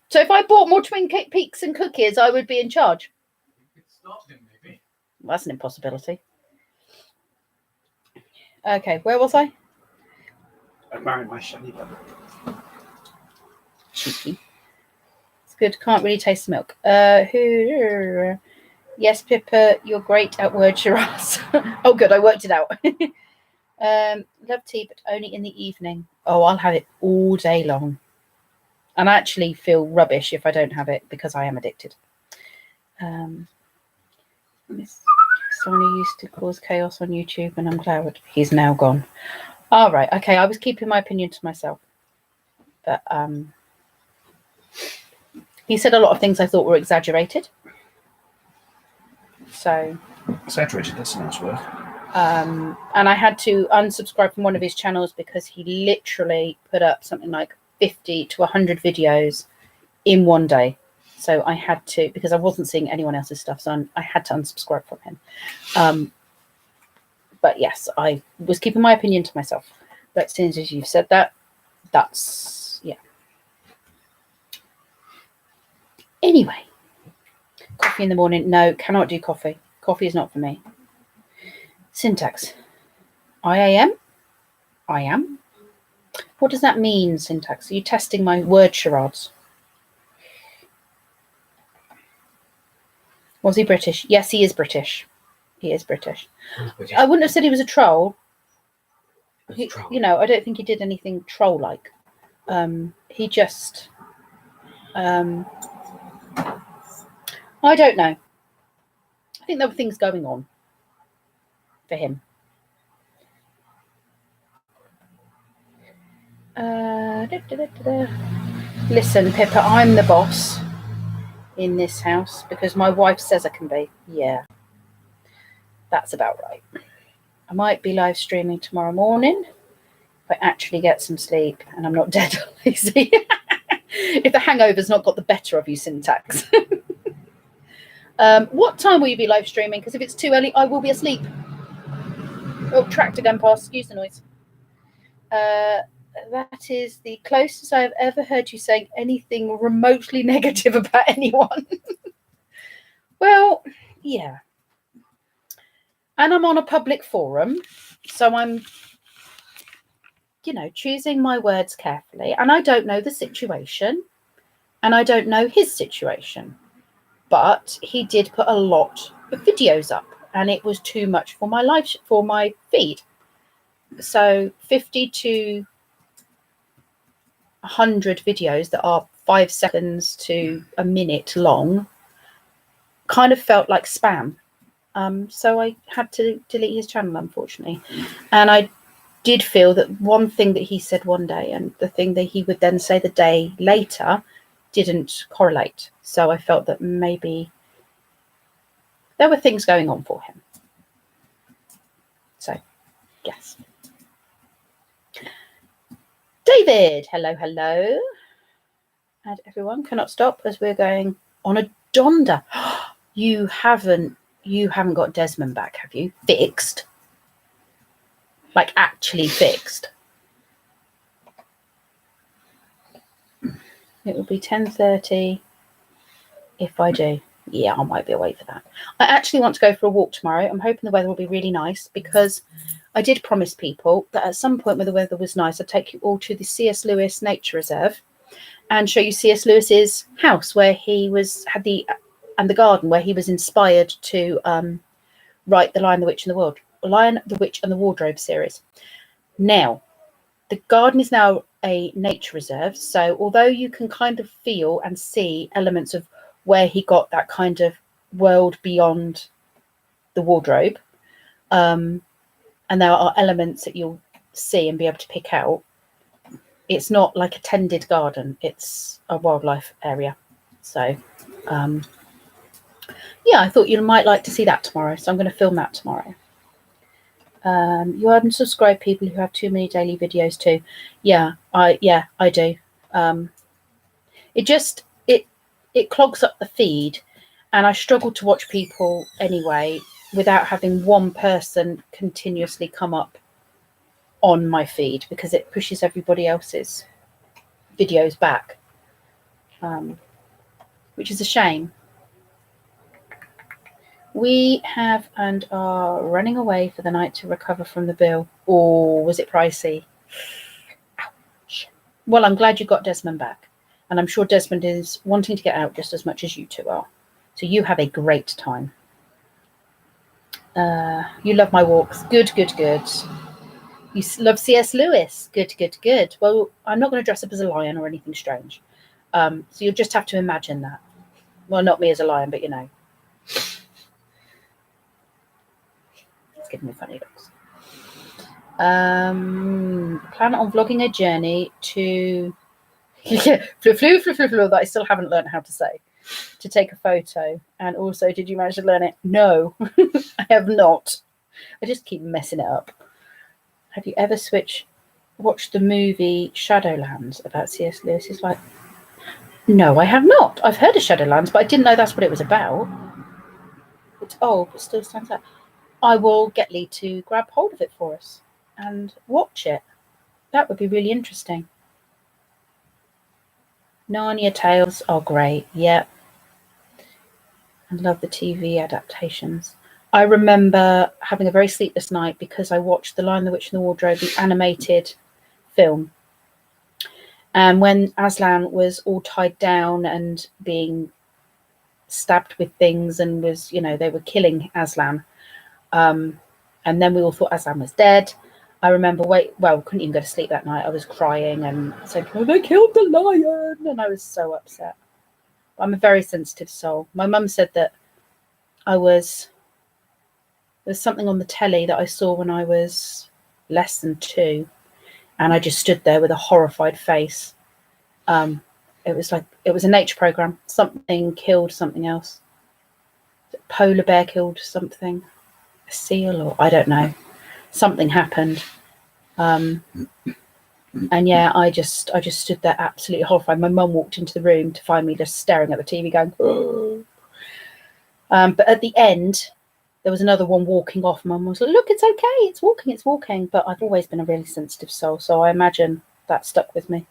So if I bought more Twin Peaks and cookies, I would be in charge. You could stop him, maybe. Well, that's an impossibility. Okay, where was I? Admiring my shiny bubble. Cheeky. It's good. Can't really taste the milk. Yes, Pippa, you're great at word charades. Oh, good. I worked it out. Love tea, but only in the evening. Oh, I'll have it all day long. And I actually feel rubbish if I don't have it because I am addicted. Someone who used to cause chaos on YouTube, and I'm glad he's now gone. All right. Okay. I was keeping my opinion to myself. But he said a lot of things I thought were exaggerated. So Exaggerated, that's a nice word. and I had to unsubscribe from one of his channels because he literally put up something like 50 to 100 videos in one day. So I had to, because I wasn't seeing anyone else's stuff, so I had to unsubscribe from him. But yes, I was keeping my opinion to myself. But as soon as you've said that, that's, yeah. Anyway, coffee in the morning. No, cannot do coffee. Coffee is not for me. Syntax. I am. I am. What does that mean, Syntax? Are you testing my word charades? Was he British? Yes, he is British. He is British. I wouldn't have said he was a troll. You know, I don't think he did anything troll-like. He just... I don't know. I think there were things going on for him. Listen, Pippa, I'm the boss in this house because my wife says I can be. Yeah, that's about right. I might be live streaming tomorrow morning if I actually get some sleep and I'm not dead or lazy. If the hangover's not got the better of you, Syntax. What time will you be live streaming? Because if it's too early, I will be asleep. Oh, tractor going past. Excuse the noise. That is the closest I've ever heard you saying anything remotely negative about anyone. Well, yeah. And I'm on a public forum, so I'm, you know, choosing my words carefully. And I don't know the situation, and I don't know his situation. But he did put a lot of videos up, and it was too much for my feed. So 50 to 100 videos that are 5 seconds to a minute long kind of felt like spam. So I had to delete his channel, unfortunately. And I did feel that one thing that he said one day and the thing that he would then say the day later didn't correlate. So I felt that maybe there were things going on for him. So, yes. David, hello. And everyone cannot stop as we're going on a donder. You haven't got Desmond back, have you? Fixed? Like actually fixed? It will be 10:30 if I do. Yeah, I might be awake for that. I actually want to go for a walk tomorrow. I'm hoping the weather will be really nice because I did promise people that at some point when the weather was nice, I'd take you all to the C.S. Lewis Nature Reserve and show you C.S. Lewis's house where he had the garden where he was inspired to write The Lion, the Witch and the Wardrobe series. Now, the garden is now a nature reserve, so although you can kind of feel and see elements of where he got that kind of world beyond the wardrobe, and there are elements that you'll see and be able to pick out, it's not like a tended garden, it's a wildlife area. So yeah, I thought you might like to see that tomorrow, so I'm going to film that tomorrow. You unsubscribe people who have too many daily videos too. Yeah, I do. It clogs up the feed, and I struggle to watch people anyway without having one person continuously come up on my feed, because it pushes everybody else's videos back, which is a shame. We have and are running away for the night to recover from the bill. Or was it pricey? Ouch. Well, I'm glad you got Desmond back. And I'm sure Desmond is wanting to get out just as much as you two are. So you have a great time. You love my walks. Good, good, good. You love C.S. Lewis. Good, good, good. Well, I'm not going to dress up as a lion or anything strange. So you'll just have to imagine that. Well, not me as a lion, but you know. It's giving me funny looks. Plan on vlogging a journey to flu that I still haven't learned how to say, to take a photo. And also, did you manage to learn it? No, I have not. I just keep messing it up. Have you ever watched the movie Shadowlands about C.S. Lewis? It's like, no, I have not. I've heard of Shadowlands, but I didn't know that's what it was about. It's old, but still stands out. I will get Lee to grab hold of it for us and watch it. That would be really interesting. Narnia Tales are great. Yep. I love the TV adaptations. I remember having a very sleepless night because I watched The Lion, the Witch and the Wardrobe, the animated film. And when Aslan was all tied down and being stabbed with things and was, you know, they were killing Aslan. And then we all thought Aslan was dead. I remember, couldn't even go to sleep that night. I was crying and saying, oh, they killed the lion. And I was so upset. I'm a very sensitive soul. My mum said that there's something on the telly that I saw when I was less than 2. And I just stood there with a horrified face. It was a nature program. Something killed something else. A polar bear killed something. A seal, or I don't know. Something happened. And yeah, I just stood there absolutely horrified. My mum walked into the room to find me just staring at the TV going, oh. But at the end, there was another one walking off. Mum was like, look, it's okay. It's walking. But I've always been a really sensitive soul. So I imagine that stuck with me.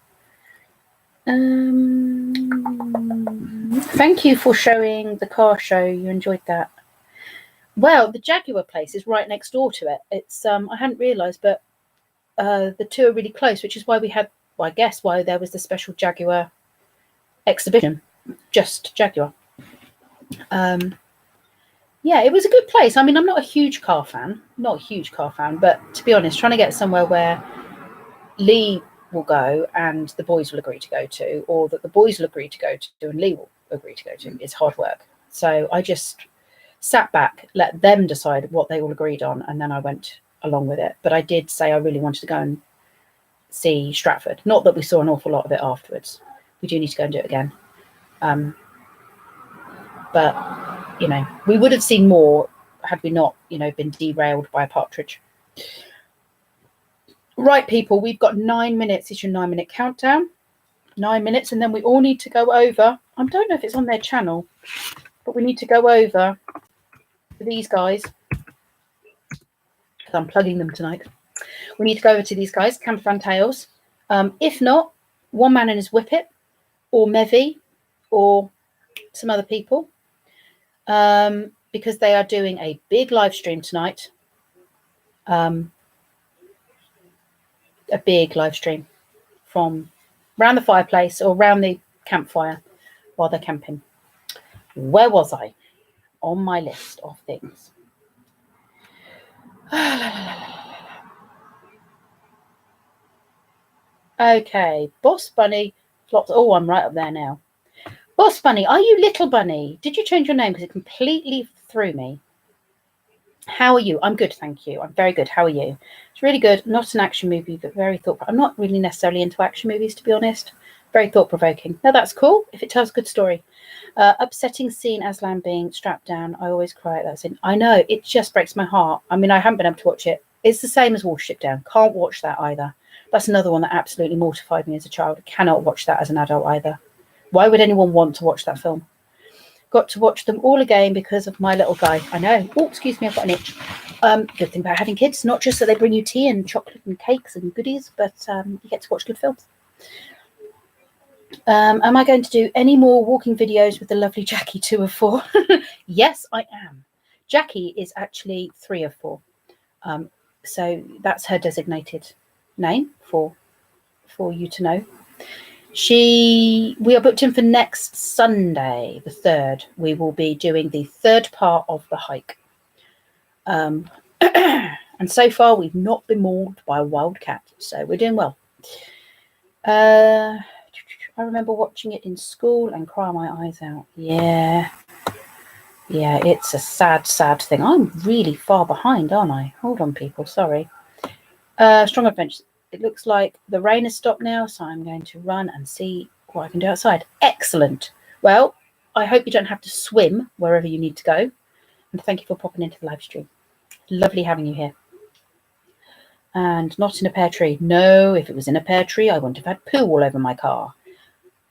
Thank you for showing the car show. You enjoyed that. Well, the Jaguar place is right next door to it. It's I hadn't realised, but the two are really close, which is why we had, well, I guess why there was the special Jaguar exhibition, just Jaguar. Yeah, it was a good place. I mean, I'm not a huge car fan, but to be honest, trying to get somewhere where Lee will go and the boys will agree to go to, or that the boys will agree to go to and Lee will agree to go to, is hard work. So I just sat back, let them decide what they all agreed on, and then I went along with it. But I did say I really wanted to go and see Stratford. Not that we saw an awful lot of it afterwards. We do need to go and do it again. But, you know, we would have seen more had we not, you know, been derailed by a partridge. Right, people, we've got 9 minutes. It's your 9-minute countdown. 9 minutes, and then we all need to go over. I don't know if it's on their channel, but we need to go over to these guys. Because I'm plugging them tonight. We need to go over to these guys, Campervan Tales. If not, One Man and His Whippet, or Mevy, or some other people. Because they are doing a big live stream tonight. A big live stream from around the fireplace or around the campfire while they're camping. Where was I on my list of things? Okay, Boss Bunny flops. Oh, I'm right up there now. Boss Bunny, are you Little Bunny? Did you change your name? Because it completely threw me. How are you? I'm good, thank you. I'm very good. How are you? It's really good. Not an action movie, but very thought-provoking. I'm not really necessarily into action movies, to be honest. Very thought-provoking. No, that's cool if it tells a good story. Upsetting scene, Aslan being strapped down. I always cry at that scene. I know, it just breaks my heart. I mean, I haven't been able to watch it. It's the same as Watership Down. Can't watch that either. That's another one that absolutely mortified me as a child. Cannot watch that as an adult either. Why would anyone want to watch that film? got to watch them all again because of my little guy. I know. Oh, excuse me, I've got an itch. Good thing about having kids, not just that they bring you tea and chocolate and cakes and goodies, but you get to watch good films. Am I going to do any more walking videos with the lovely Jackie 2 of 4? Yes, I am. Jackie is actually 3 of 4. So that's her designated name for you to know. We are booked in for next Sunday, the 3rd. We will be doing the 3rd part of the hike. And so far we've not been mauled by a wild cat, so we're doing well. I remember watching it in school and crying my eyes out. Yeah, it's a sad thing. I'm really far behind, aren't I? Hold on, people, sorry. Strong Adventures. It looks like the rain has stopped now, so I'm going to run and see what I can do outside. Excellent. Well, I hope you don't have to swim wherever you need to go. And thank you for popping into the live stream. Lovely having you here. And not in a pear tree. No, if it was in a pear tree, I wouldn't have had poo all over my car.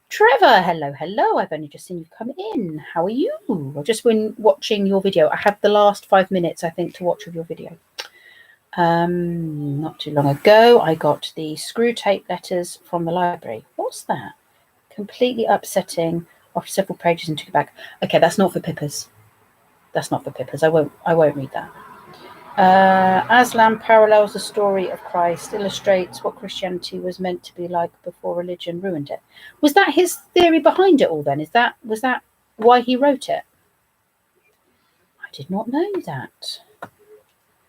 Trevor, hello. I've only just seen you come in. How are you? I've just been watching your video. I had the last 5 minutes, I think, to watch of your video. Not too long ago, I got the screw tape letters from the library. What's that? Completely upsetting after several pages and took it back. Okay, that's not for Pippas. I won't read that. Aslan parallels the story of Christ, illustrates what Christianity was meant to be like before religion ruined it. Was that his theory behind it all then? Was that why he wrote it? I did not know that.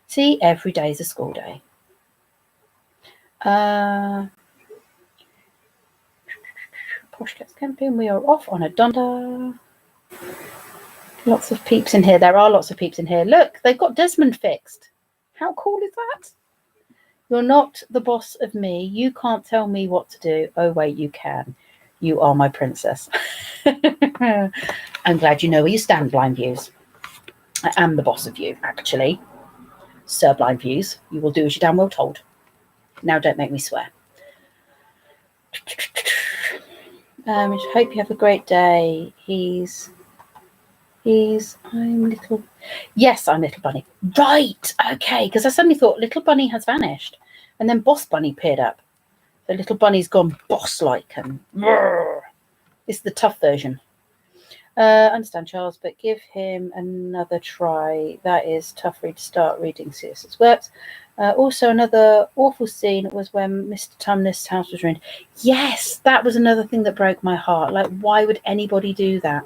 See, every day is a school day. Posh Cats Camping, we are off on a dunda. Lots of peeps in here. There are lots of peeps in here. Look, they've got Desmond fixed. How cool is that? You're not the boss of me. You can't tell me what to do. Oh, wait, you can. You are my princess. I'm glad you know where you stand, Blind Views. I am the boss of you, actually. Sir Blind Views, you will do as you're damn well told. Now don't make me swear. Hope you have a great day. I'm little. Yes, I'm Little Bunny. Right, okay, because I suddenly thought Little Bunny has vanished. And then Boss Bunny appeared up. So Little Bunny's gone boss-like and this is the tough version. Understand, Charles, but give him another try. That is tough read to start reading C.S. works. Also, another awful scene was when Mr. Tumnus' house was ruined. Yes, that was another thing that broke my heart. Like, why would anybody do that?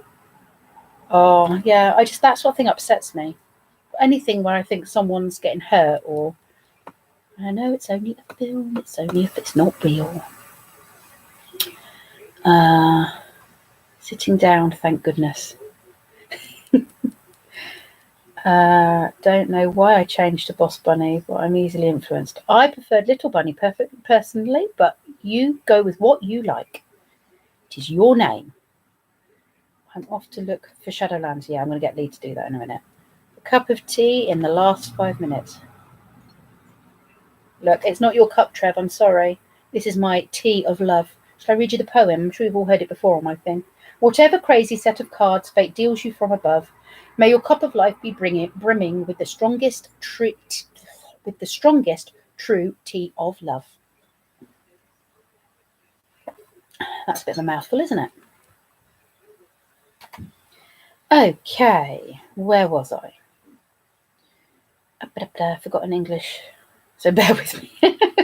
Oh, yeah, that sort of thing upsets me. Anything where I think someone's getting hurt or... I know it's only a film, it's only if it's not real. Sitting down, thank goodness. Don't know why I changed to Boss Bunny, but I'm easily influenced. I preferred Little Bunny personally, but you go with what you like. It is your name. I'm off to look for Shadowlands. Yeah, I'm going to get Lee to do that in a minute. A cup of tea in the last 5 minutes. Look, it's not your cup, Trev. I'm sorry. This is my tea of love. Shall I read you the poem? I'm sure you've all heard it before on my thing. Whatever crazy set of cards fate deals you from above, may your cup of life be brimming with the strongest true tea of love. That's a bit of a mouthful, isn't it? Okay, where was I? Forgotten English. So bear with me.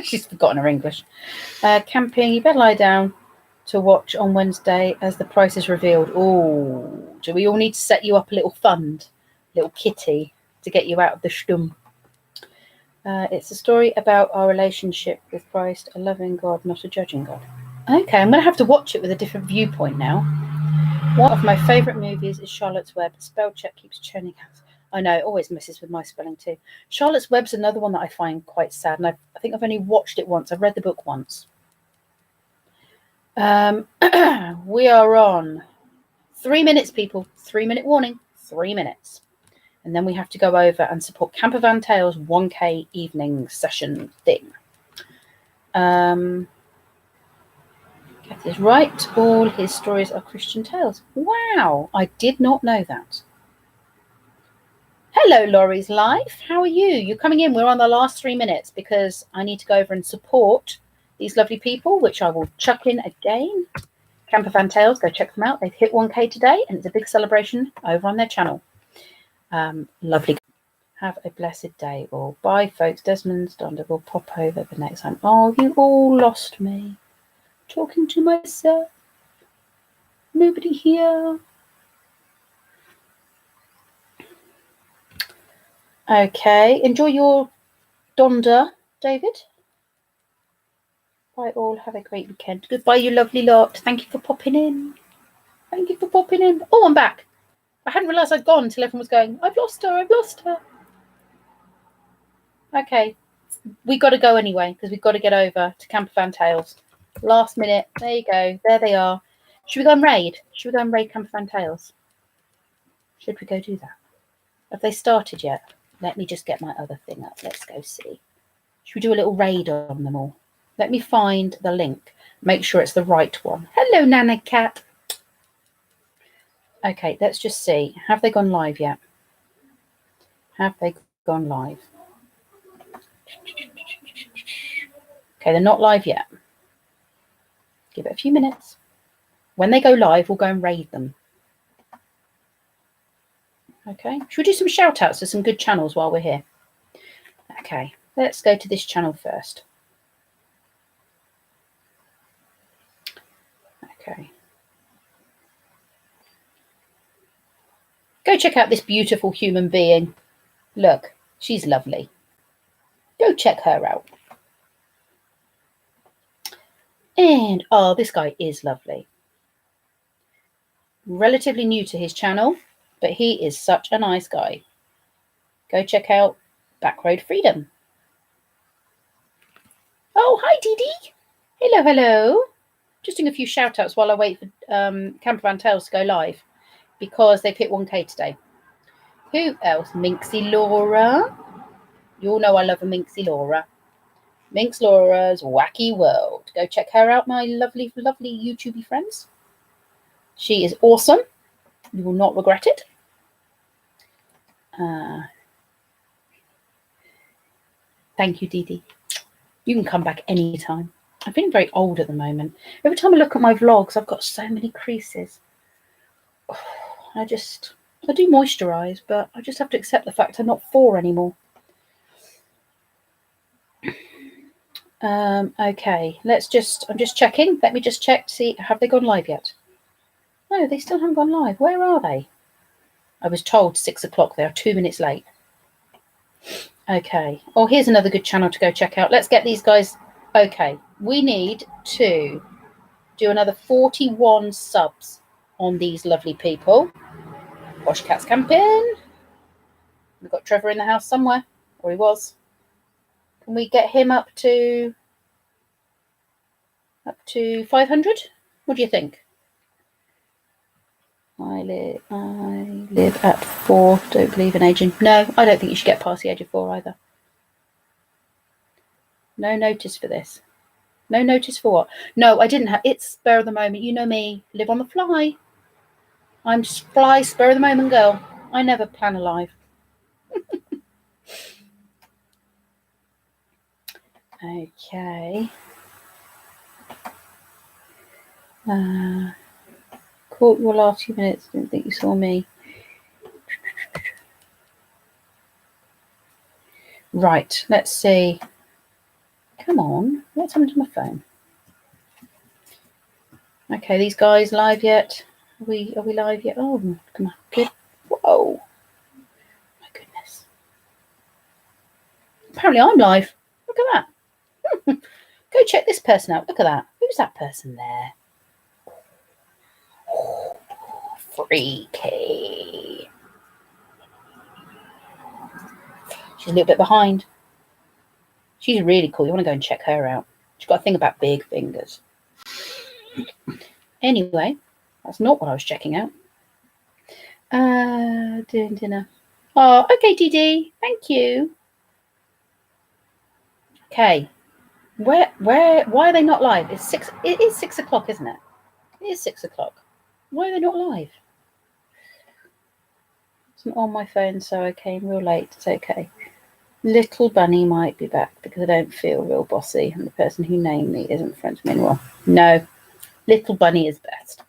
She's forgotten her English. Camping, you better lie down to watch on Wednesday as the price is revealed. Oh, do we all need to set you up a little fund, little kitty, to get you out of the stum? It's a story about our relationship with Christ, a loving God, not a judging God. Okay, I'm going to have to watch it with a different viewpoint now. One of my favourite movies is Charlotte's Web. Spell check keeps churning out. I know, it always messes with my spelling too. Charlotte's Web's another one that I find quite sad, and I think I've only watched it once. I've read the book once. We are on 3 minutes, people. 3 minute warning. 3 minutes. And then we have to go over and support Campervan Tales 1K evening session thing. Kath is right. All his stories are Christian tales. Wow, I did not know that. Hello, Laurie's Life. How are you? You're coming in. We're on the last 3 minutes because I need to go over and support these lovely people, which I will chuck in again. Campervan Tales, go check them out. They've hit 1K today, and it's a big celebration over on their channel. Lovely. Have a blessed day all. Bye, folks. Desmond's Donda will pop over the next time. Oh, you all lost me. Talking to myself. Nobody here. Okay. Enjoy your Donda, David. Bye all. Have a great weekend. Goodbye, you lovely lot. Thank you for popping in. Thank you for popping in. Oh, I'm back. I hadn't realised I'd gone until everyone was going, I've lost her, I've lost her. Okay. We got to go anyway because we've got to get over to Campervan Tales. Last minute. There you go. There they are. Should we go and raid? Should we go and raid Campervan Tales? Should we go do that? Have they started yet? Let me just get my other thing up. Let's go see. Should we do a little raid on them all? Let me find the link. Make sure it's the right one. Hello, Nana Cat. Okay, let's just see. Have they gone live yet? Have they gone live? Okay, they're not live yet. Give it a few minutes. When they go live, we'll go and raid them. Okay, should we do some shout outs to some good channels while we're here? Okay, let's go to this channel first. Okay. Go check out this beautiful human being. Look, she's lovely. Go check her out. And, oh, this guy is lovely. Relatively new to his channel, but he is such a nice guy. Go check out Backroad Freedom. Oh, hi, Dee Dee. Hello, hello. Just doing a few shout outs while I wait for Campervan Tales to go live because they've hit 1K today. Who else? Minxie Laura. You all know I love a Minxie Laura. Minx Laura's Wacky World. Go check her out, my lovely, lovely YouTubey friends. She is awesome. You will not regret it. Thank you, Dee Dee. You can come back anytime. I'm feeling very old at the moment. Every time I look at my vlogs, I've got so many creases. I do moisturise, but I just have to accept the fact I'm not 4 anymore. Okay, I'm just checking. Let me just check to see, have they gone live yet? No, they still haven't gone live. Where are they? I was told 6 o'clock. They are 2 minutes late. Okay. Oh, here's another good channel to go check out. Let's get these guys. Okay, we need to do another 41 subs on these lovely people. Wash Cat's camping. We've got Trevor in the house somewhere, or he was. Can we get him up to 500? What do you think? I live at 4. Don't believe in aging. No, I don't think you should get past the age of 4 either. No notice for this. No notice for what? No, I didn't have. It's spur of the moment. You know me. Live on the fly. I'm just fly, spur of the moment girl. I never plan a live. Okay. Caught your last few minutes. Didn't think you saw me. Right. Let's see. Come on. What's happened to my phone? Okay, these guys live yet? Are we live yet? Oh, come on. Good. Whoa. My goodness. Apparently I'm live. Look at that. Go check this person out. Look at that. Who's that person there? Oh, freaky. She's a little bit behind. She's really cool. You want to go and check her out. She's got a thing about big fingers. Anyway, that's not what I was checking out. Doing dinner. Oh, okay, Dee Dee. Thank you. Okay. Why are they not live? It's 6. It is 6 o'clock, isn't it? It is 6 o'clock. Why are they not live? It's not on my phone, so I came real late. It's okay. Little Bunny might be back because I don't feel real bossy, and the person who named me isn't friends with me anymore. No, Little Bunny is best.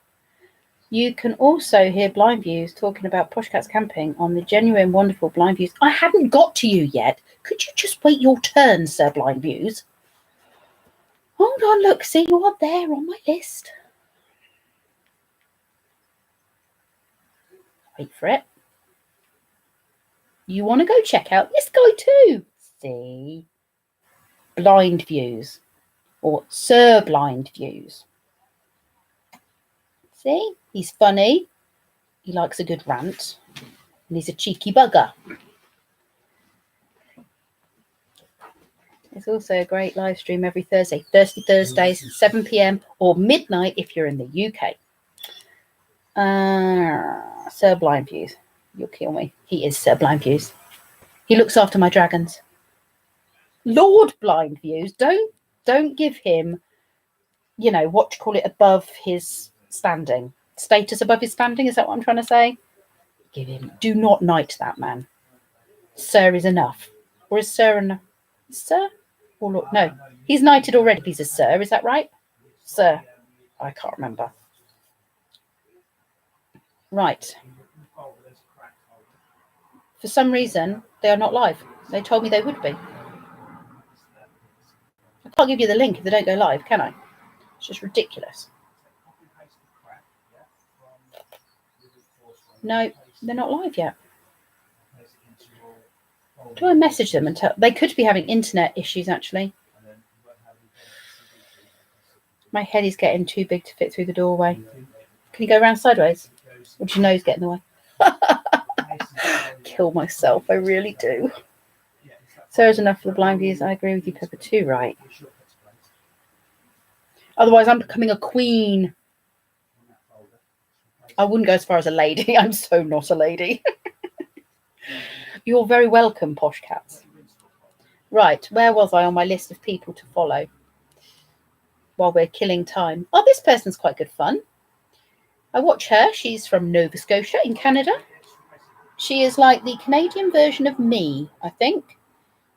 You can also hear Blind Views talking about Posh Cats camping on the genuine, wonderful Blind Views. I haven't got to you yet. Could you just wait your turn, Sir Blind Views? Hold on, look, see, you are there on my list. Wait for it. You want to go check out this guy too? See? Blind Views. Or Sir Blind Views. See? He's funny. He likes a good rant. And he's a cheeky bugger. It's also a great live stream every Thursday. Thursdays, 7 p.m. or midnight if you're in the UK. Sir Blind Views. You'll kill me. He is Sir Blind Views. He looks after my dragons. Lord Blind Views. Don't give him, you know, what do you call it, above his standing. Status above his standing. Is that what I'm trying to say? Give him. Do not knight that man. Sir is enough. Or is Sir enough? Sir? Or Lord? No. He's knighted already. He's a Sir. Is that right? Sir. I can't remember. Right. For some reason, they are not live. They told me they would be. I can't give you the link if they don't go live, can I? It's just ridiculous. No, they're not live yet. Do I message them and tell? They could be having internet issues, actually. My head is getting too big to fit through the doorway. Can you go around sideways? Or does your nose get in the way? Kill myself, I really do. Sarah's enough for the Blind Views. I agree with you, Pepper, too, right? Otherwise, I'm becoming a queen. I wouldn't go as far as a lady. I'm so not a lady. You're very welcome, Posh Cats. Right, where was I on my list of people to follow while we're killing time? Oh, this person's quite good fun. I watch her. She's from Nova Scotia in Canada. She is like the Canadian version of me, I think.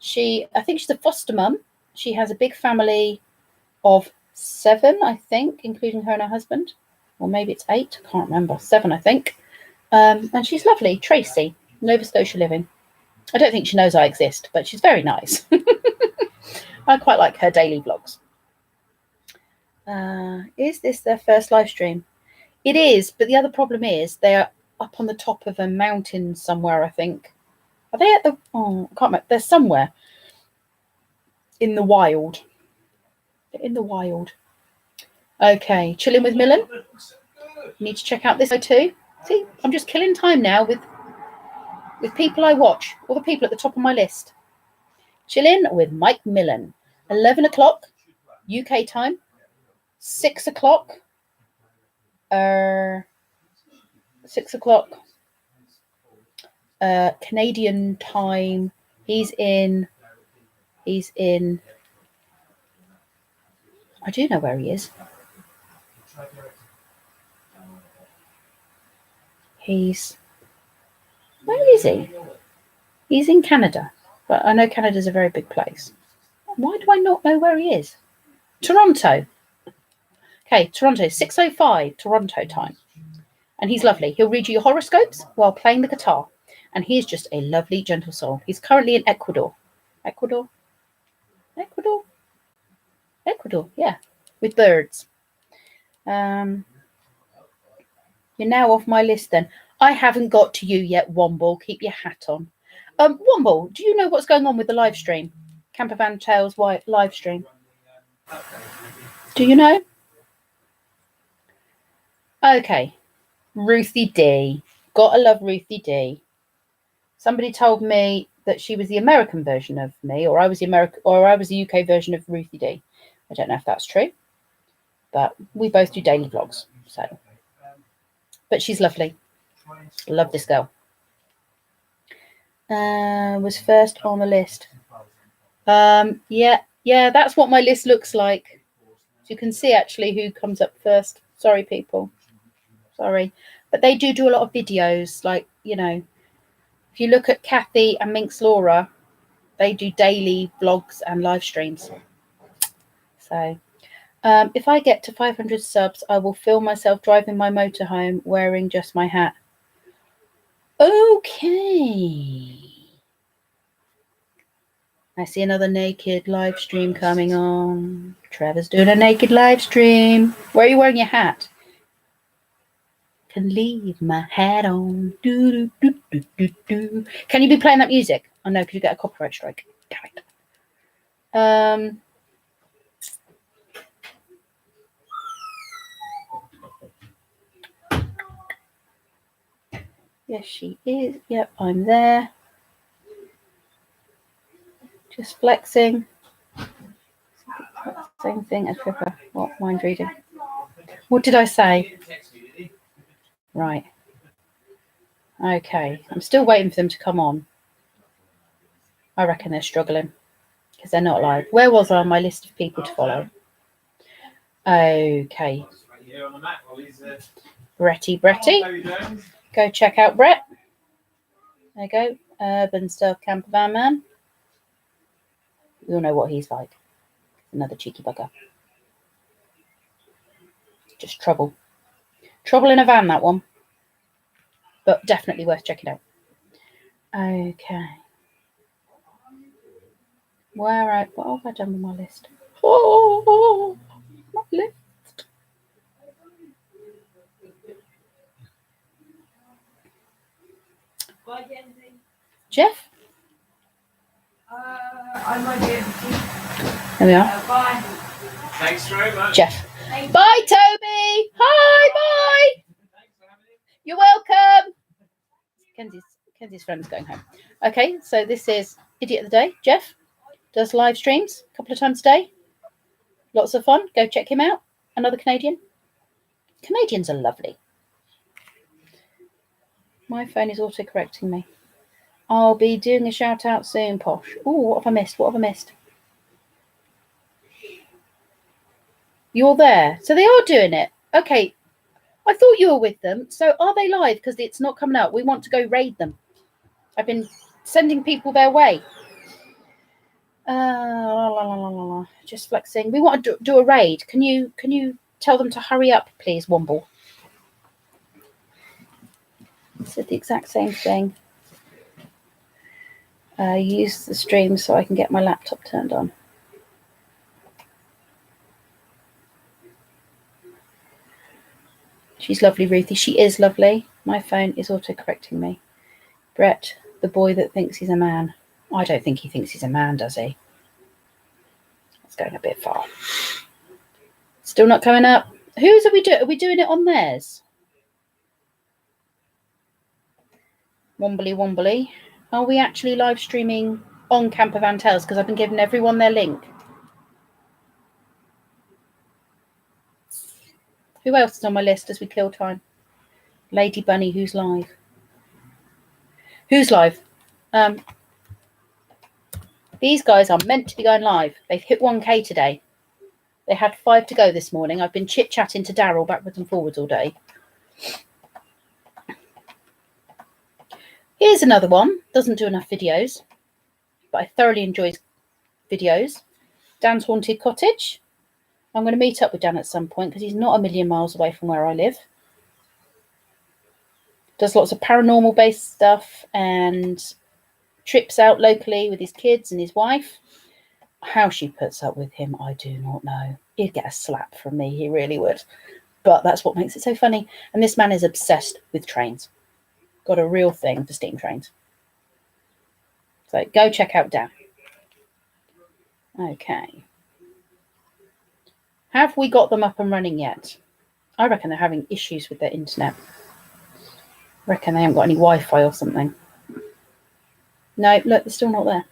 I think she's a foster mum. She has a big family of 7, I think, including her and her husband. Or maybe it's 8. I can't remember. 7, I think. And she's lovely. Tracy, Nova Scotia living. I don't think she knows I exist, but she's very nice. I quite like her daily vlogs. Is this their first live stream? It is, but the other problem is they are up on the top of a mountain somewhere, I think. Are they at the... Oh, I can't remember. They're somewhere in the wild. They're in the wild. Okay, chilling with Millen. Need to check out this too. See, I'm just killing time now with people I watch. All the people at the top of my list. Chilling with Mike Millen. 11 o'clock UK time. 6 o'clock. 6 o'clock Canadian time. He's in I do know where he is. Where is he? He's in Canada, but I know Canada's a very big place. Why do I not know where he is? Toronto. Okay, Toronto, 6:05 Toronto time. And he's lovely. He'll read you your horoscopes while playing the guitar. And he's just a lovely, gentle soul. He's currently in Ecuador. Ecuador, yeah, with birds. You're now off my list then. I haven't got to you yet, Womble. Keep your hat on. Womble, do you know what's going on with the live stream? Campervan Tales live stream. Do you know? Okay. Ruthie D. Gotta love Ruthie D. Somebody told me that she was the American version of me, or I was the UK version of Ruthie D. I don't know if that's true, but we both do daily vlogs. So, but she's lovely. Love this girl. Was first on the list. Yeah. Yeah, that's what my list looks like. So you can see actually who comes up first. Sorry, people. Sorry. But they do a lot of videos. Like, you know, if you look at Kathy and Minx Laura, they do daily vlogs and live streams. So if I get to 500 subs, I will film myself driving my motorhome wearing just my hat. Okay. I see another naked live stream coming on. Trevor's doing a naked live stream. Where are you wearing your hat? Can leave my hat on. Do, do, do, do, do. Can you be playing that music? Oh no, because you get a copyright strike. Damn it. Yes, she is. Yep, I'm there. Just flexing. Same thing as Pippa. What? Mind reading. What did I say? Right. Okay. I'm still waiting for them to come on. I reckon they're struggling because they're not live. Where was I on my list of people to follow? Okay. Bretty. Go check out Brett. There you go. Urban Stealth Campervan Man. You'll know what he's like. Another cheeky bugger. Just trouble. Trouble in a van, that one. But definitely worth checking out. Okay. What have I done with my list? Oh, my list. Jeff? I might be able to. There we are. Bye. Thanks very much. Jeff. Bye, Toby. Hi, bye. You're welcome. Kenzie's friend's going home. Okay, so this is Idiot of the Day. Jeff does live streams a couple of times a day. Lots of fun. Go check him out. Another Canadian. Canadians are lovely. My phone is auto-correcting me. I'll be doing a shout out soon, Posh. Oh, what have I missed? What have I missed? You're there. So they are doing it. Okay. I thought you were with them. So are they live? Because it's not coming up. We want to go raid them. I've been sending people their way. Just flexing. We want to do a raid. Can you tell them to hurry up, please, Womble? Said the exact same thing. Use the stream so I can get my laptop turned on. She's lovely, Ruthie. She is lovely. My phone is auto-correcting me. Brett, the boy that thinks he's a man. I don't think he thinks he's a man, does he? That's going a bit far. Still not coming up. Whose are we doing? Are we doing it on theirs? Wombly wombly. Are we actually live streaming on Campervan Tales? Because I've been giving everyone their link. Who else is on my list as we kill time? Lady Bunny, who's live? Who's live? These guys are meant to be going live. They've hit 1K today. They had 5 to go this morning. I've been chit-chatting to Daryl backwards and forwards all day. Here's another one. Doesn't do enough videos, but I thoroughly enjoy his videos. Dan's Haunted Cottage. I'm going to meet up with Dan at some point because he's not a million miles away from where I live. Does lots of paranormal-based stuff and trips out locally with his kids and his wife. How she puts up with him, I do not know. He'd get a slap from me. He really would. But that's what makes it so funny. And this man is obsessed with trains. Got a real thing for steam trains. So go check out Dan. Okay. Have we got them up and running yet? I reckon they're having issues with their internet. I reckon they haven't got any Wi-Fi or something. No, look, they're still not there.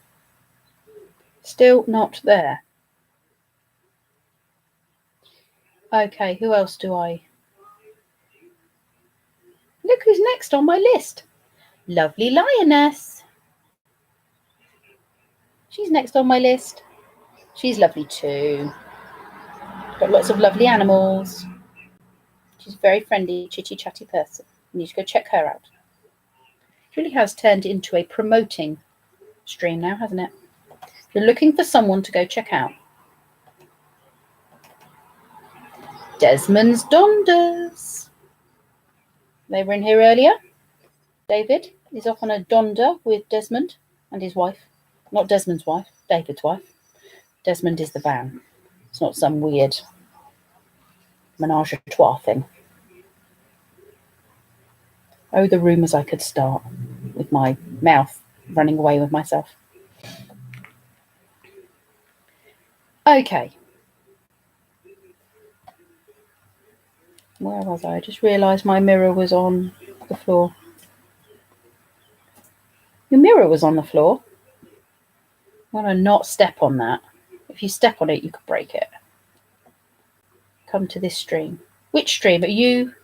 Still not there. Okay, who else do I... Look who's next on my list. Lovely Lioness. She's next on my list. She's lovely too. Got lots of lovely animals. She's a very friendly, chitty chatty person. You need to go check her out. It really has turned into a promoting stream now, hasn't it? If you're looking for someone to go check out. Desmond's Donders. They were in here earlier. David is off on a donder with Desmond and his wife. Not Desmond's wife, David's wife. Desmond is the van. It's not some weird menage a trois thing. Oh, the rumours I could start with my mouth running away with myself. Okay. Where was I? I just realised my mirror was on the floor. Your mirror was on the floor. I want to not step on that. If you step on it, you could break it. Come to this stream. Which stream? Are you?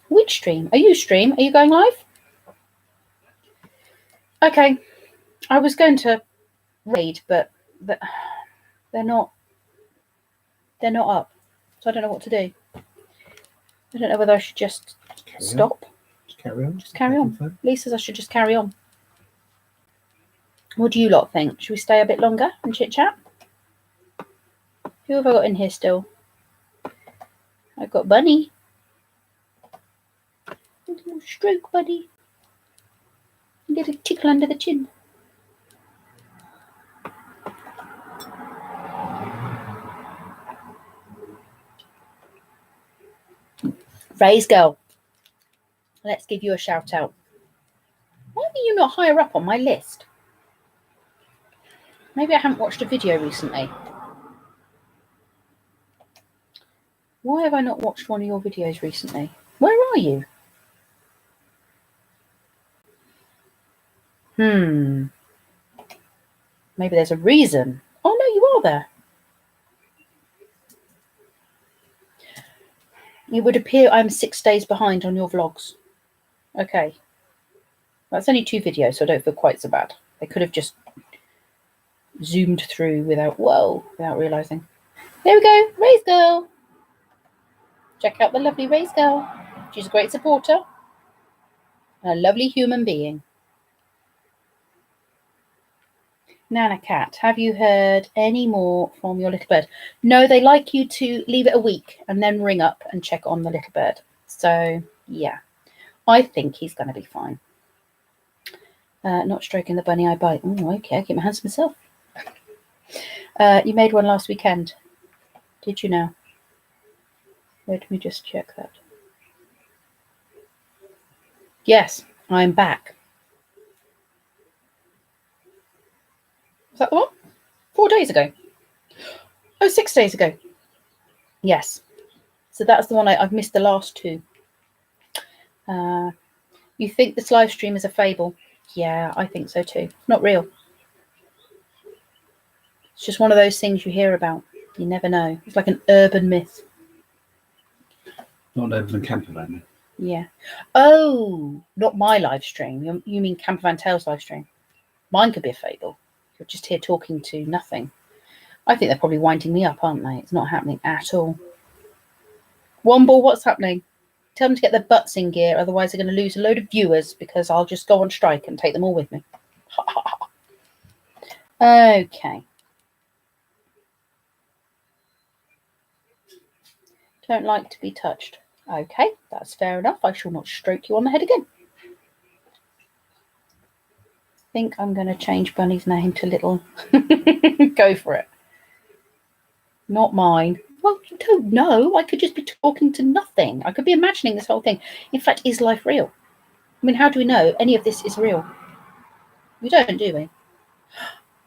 Which stream? Are you stream? Are you going live? Okay. I was going to raid, but they're not up. So I don't know what to do. I don't know whether I should just stop. Just carry on. Just carry on. Lee says I should just carry on. What do you lot think? Should we stay a bit longer and chit chat? Who have I got in here still? I've got Bunny. A little stroke, buddy. A little tickle under the chin. Raise girl. Let's give you a shout out. Why are you not higher up on my list? Maybe I haven't watched a video recently. Why have I not watched one of your videos recently? Where are you? Maybe there's a reason. Oh no, you are there. It would appear I'm 6 days behind on your vlogs. Okay. That's only 2 videos, so I don't feel quite so bad. They could have just zoomed through without realising. There we go, Raise Girl. Check out the lovely Raise Girl. She's a great supporter and a lovely human being. Nana Cat, have you heard any more from your little bird? No, they like you to leave it a week and then ring up and check on the little bird. So, yeah, I think he's going to be fine. Not stroking the bunny I bite. Oh, okay, I keep my hands to myself. You made one last weekend. Did you now? Let me just check that. Yes, I'm back. Is that the one? 4 days ago. Oh, 6 days ago. Yes. So that's the one I've missed the last 2. You think this live stream is a fable? Yeah, I think so too. Not real. It's just one of those things you hear about. You never know. It's like an urban myth. Not over than Campervan. Yeah. Oh, not my live stream. You mean Campervan Tales live stream? Mine could be a fable. You're just here talking to nothing. I think they're probably winding me up, aren't they? It's not happening at all. Womble, what's happening? Tell them to get their butts in gear, otherwise they're going to lose a load of viewers because I'll just go on strike and take them all with me. Okay. Don't like to be touched. Okay, that's fair enough. I shall not stroke you on the head again. I think I'm going to change Bunny's name to Little. Go for it. Not mine. Well, you don't know. I could just be talking to nothing. I could be imagining this whole thing. In fact, is life real? I mean, how do we know any of this is real? We don't, do we?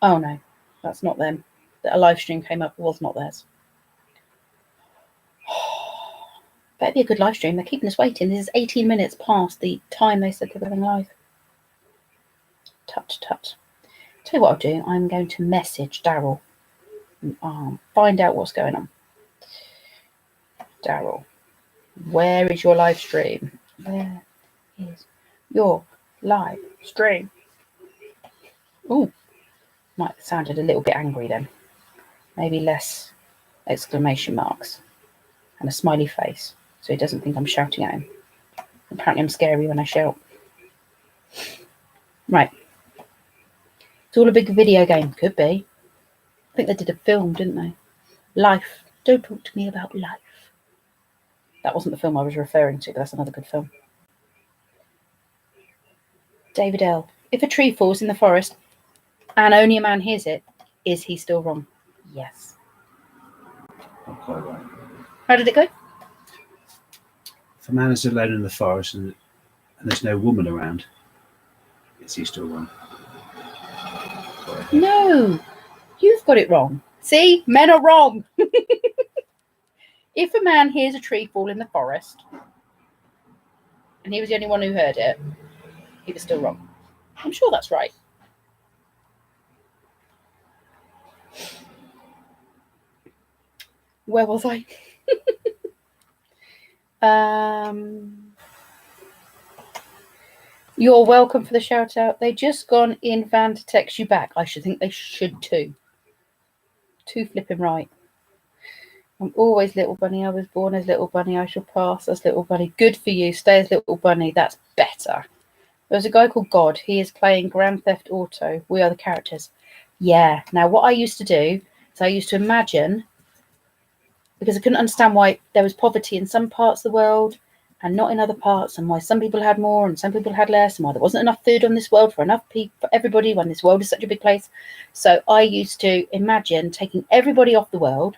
Oh, no. That's not them. A live stream came up. It was not theirs. Better be a good live stream. They're keeping us waiting. This is 18 minutes past the time they said they were going live. Tut, tut. Tell you what I'll do. I'm going to message Daryl. Find out what's going on. Daryl, where is your live stream? Where is your live stream? Oh, might have sounded a little bit angry then. Maybe less exclamation marks and a smiley face so he doesn't think I'm shouting at him. Apparently I'm scary when I shout. Right. It's all a big video game. Could be. I think they did a film, didn't they? Life. Don't talk to me about life. That wasn't the film I was referring to, but that's another good film. David L. If a tree falls in the forest and only a man hears it, is he still wrong? Yes. Not quite right. How did it go? If a man is alone in the forest and there's no woman around, is he still wrong? No, you've got it wrong. See, men are wrong. If a man hears a tree fall in the forest and he was the only one who heard it, he was still wrong. I'm sure that's right. Where was I? You're welcome for the shout out. They just gone in van to text you back. I should think they should too. Too flipping right. I'm always little bunny. I was born as little bunny. I shall pass as little bunny. Good for you. Stay as little bunny. That's better. There's a guy called God. He is playing Grand Theft Auto. We are the characters. Yeah. Now, what I used to do is I used to imagine, because I couldn't understand why there was poverty in some parts of the world and not in other parts, and why some people had more and some people had less, and why there wasn't enough food on this world for enough people, for everybody, when this world is such a big place. So I used to imagine taking everybody off the world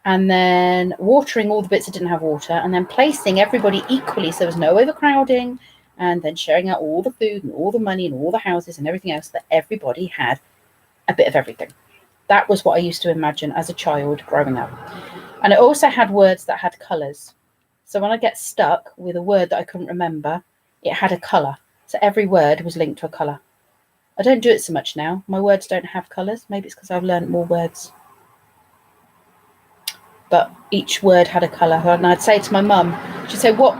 and then watering all the bits that didn't have water, and then placing everybody equally so there was no overcrowding, and then sharing out all the food and all the money and all the houses and everything else, that everybody had a bit of everything. That was what I used to imagine as a child growing up. And it also had words that had colours. So when I get stuck with a word that I couldn't remember, it had a colour. So every word was linked to a colour. I don't do it so much now. My words don't have colours. Maybe it's because I've learned more words. But each word had a colour. And I'd say to my mum, she'd say, what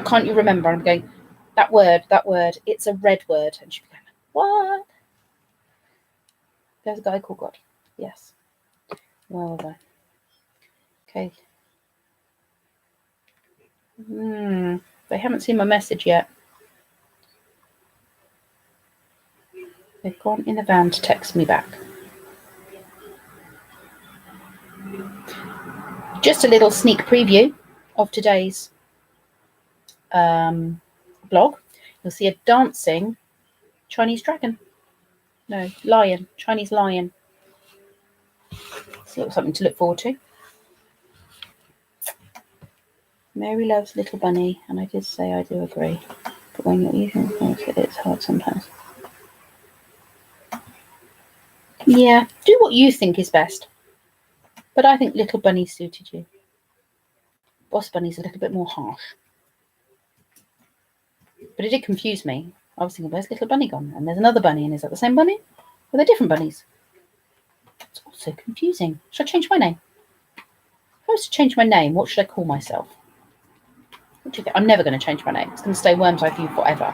can't you remember? And I'm going, that word, it's a red word. And she'd be going, what? There's a guy called God. Yes. Where was I? Okay. They haven't seen my message yet. They've gone in the van to text me back. Just a little sneak preview of today's blog. You'll see a dancing Chinese dragon. No, lion. Chinese lion. So something to look forward to. Mary loves Little Bunny, and I did say I do agree. But when you're using it, it's hard sometimes. Yeah, do what you think is best. But I think Little Bunny suited you. Boss Bunny's a little bit more harsh. But it did confuse me. I was thinking, where's Little Bunny gone? And there's another bunny, and is that the same bunny? Or are they different bunnies? It's also confusing. Should I change my name? If I was to change my name, what should I call myself? What do you think? I'm never going to change my name. It's going to stay Worm's Eye for you forever.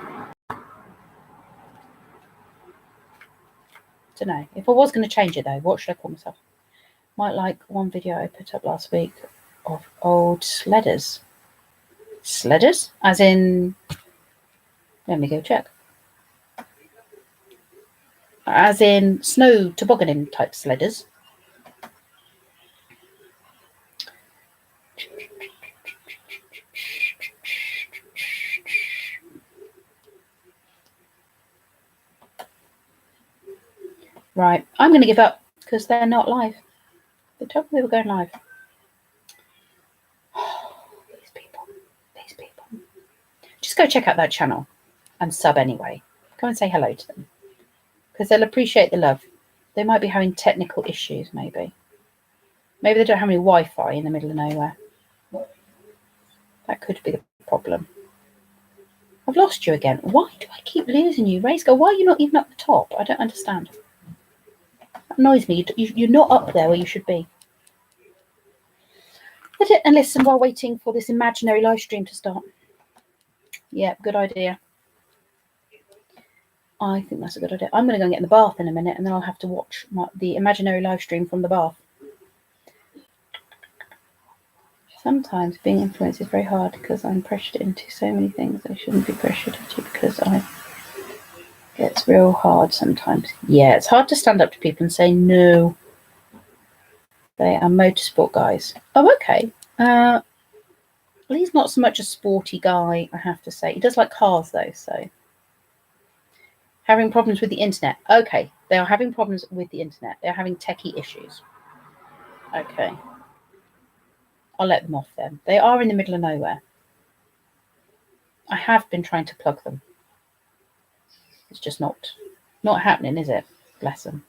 Don't know. If I was going to change it though, what should I call myself? Might like one video I put up last week of old sledders. Sledders? As in, let me go check. As in snow tobogganing type sledders. Right, I'm going to give up because they're not live. They told me they were going live. These people. Just go check out that channel and sub anyway. Go and say hello to them because they'll appreciate the love. They might be having technical issues, maybe. Maybe they don't have any Wi-Fi in the middle of nowhere. That could be the problem. I've lost you again. Why do I keep losing you? Raysco, why are you not even up the top? I don't understand. That annoys me. You're not up there where you should be. Let it and listen while waiting for this imaginary live stream to start. Yeah, good idea. I think that's a good idea. I'm going to go and get in the bath in a minute, and then I'll have to watch the imaginary live stream from the bath. Sometimes being influenced is very hard because I'm pressured into so many things I shouldn't be pressured into because it's real hard sometimes. Yeah, it's hard to stand up to people and say no. They are motorsport guys. Oh, okay. Well, he's not so much a sporty guy, I have to say. He does like cars, though, so. Having problems with the internet. Okay, they are having problems with the internet. They're having techie issues. Okay. I'll let them off then. They are in the middle of nowhere. I have been trying to plug them. It's just not happening, is it? Bless them.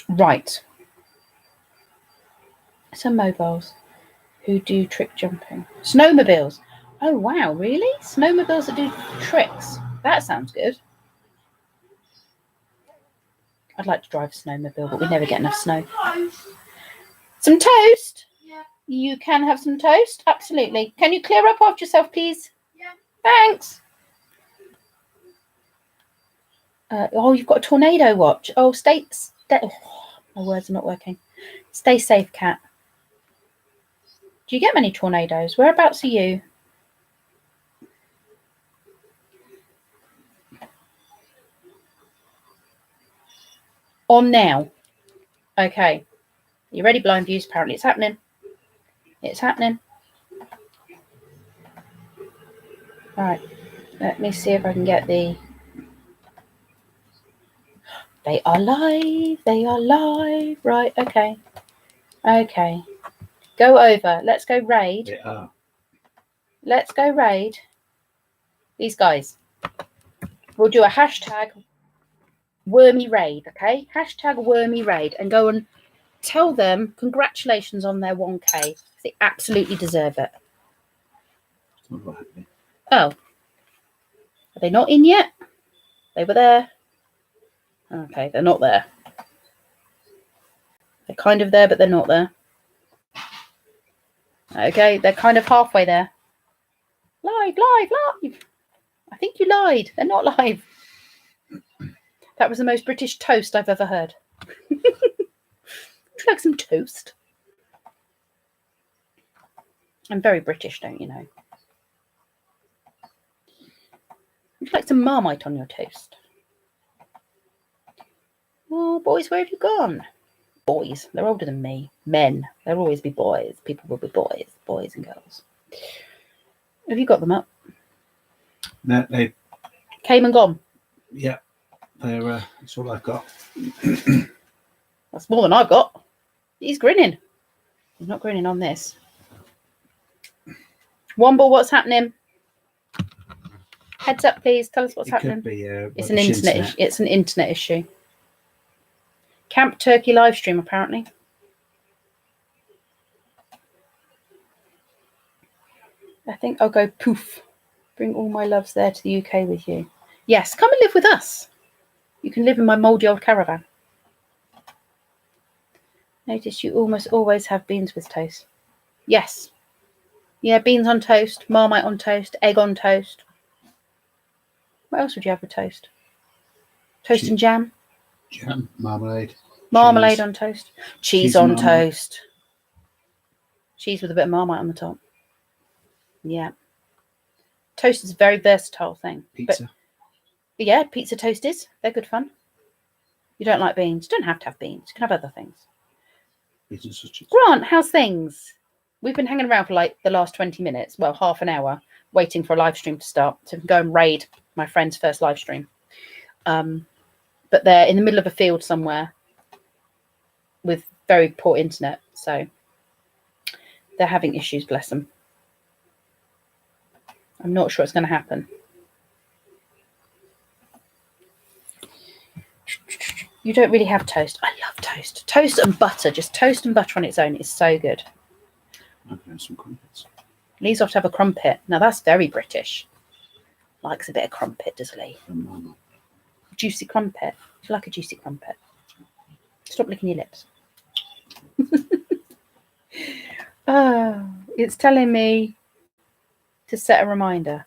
Right. Some mobiles who do trick jumping. Snowmobiles. Oh, wow, really? Snowmobiles that do tricks. That sounds good. I'd like to drive a snowmobile, but we never get enough snow. Some toast? Yeah. You can have some toast? Absolutely. Can you clear up after yourself, please? Yeah. Thanks. Oh, you've got a tornado watch. Oh, oh, my words are not working. Stay safe, cat. Do you get many tornadoes? Whereabouts are you? On now. Okay. You ready, blind views? Apparently it's happening. It's happening. All right. Let me see if I can get the... They are live. They are live. Right. Okay. Okay. Go over. Let's go raid. They are. Let's go raid these guys. We'll do a hashtag wormy raid, okay? Hashtag wormy raid, and go and tell them congratulations on their 1K. They absolutely deserve it. It's not happening. Oh. Are they not in yet? They were there. Okay, they're not there. They're kind of there, but they're not there. Okay, they're kind of halfway there. Live. I think you lied. They're not live. That was the most British toast I've ever heard. Would you like some toast? I'm very British, don't you know? Would you like some Marmite on your toast? Oh, boys, where have you gone? Boys. They're older than me. Men. There'll always be boys. People will be boys. Boys and girls. Have you got them up? No, they Came and gone. Yeah, they're. That's all I've got. That's more than I've got. He's grinning. He's not grinning on this. Womble, what's happening? Heads up, please. Tell us what's happening. Could be, it's an internet. It's an internet issue. Camp Turkey live stream, apparently. I think I'll go poof. Bring all my loves there to the UK with you. Yes, come and live with us. You can live in my mouldy old caravan. Notice you almost always have beans with toast. Yes. Yeah, beans on toast, Marmite on toast, egg on toast. What else would you have with toast? Toast and jam? Jam, marmalade. Marmalade cheese. on toast. Cheese on toast. Cheese with a bit of Marmite on the top. Yeah. Toast is a very versatile thing. Pizza. But yeah, pizza toasties. They're good fun. You don't like beans. You don't have to have beans. You can have other things. Beans and sausages. Grant, how's things? We've been hanging around for like the last 20 minutes. Well, half an hour. Waiting for a live stream to start. So we can go and raid my friend's first live stream. But they're in the middle of a field somewhere with very poor internet. So they're having issues, bless them. I'm not sure it's going to happen. You don't really have toast. I love toast. Toast and butter. Just toast and butter on its own is so good. I can have some crumpets. Lee's off to have a crumpet. Now that's very British. Likes a bit of crumpet, does Lee? Juicy crumpet. Do you like a juicy crumpet? Stop licking your lips. Oh, it's telling me to set a reminder.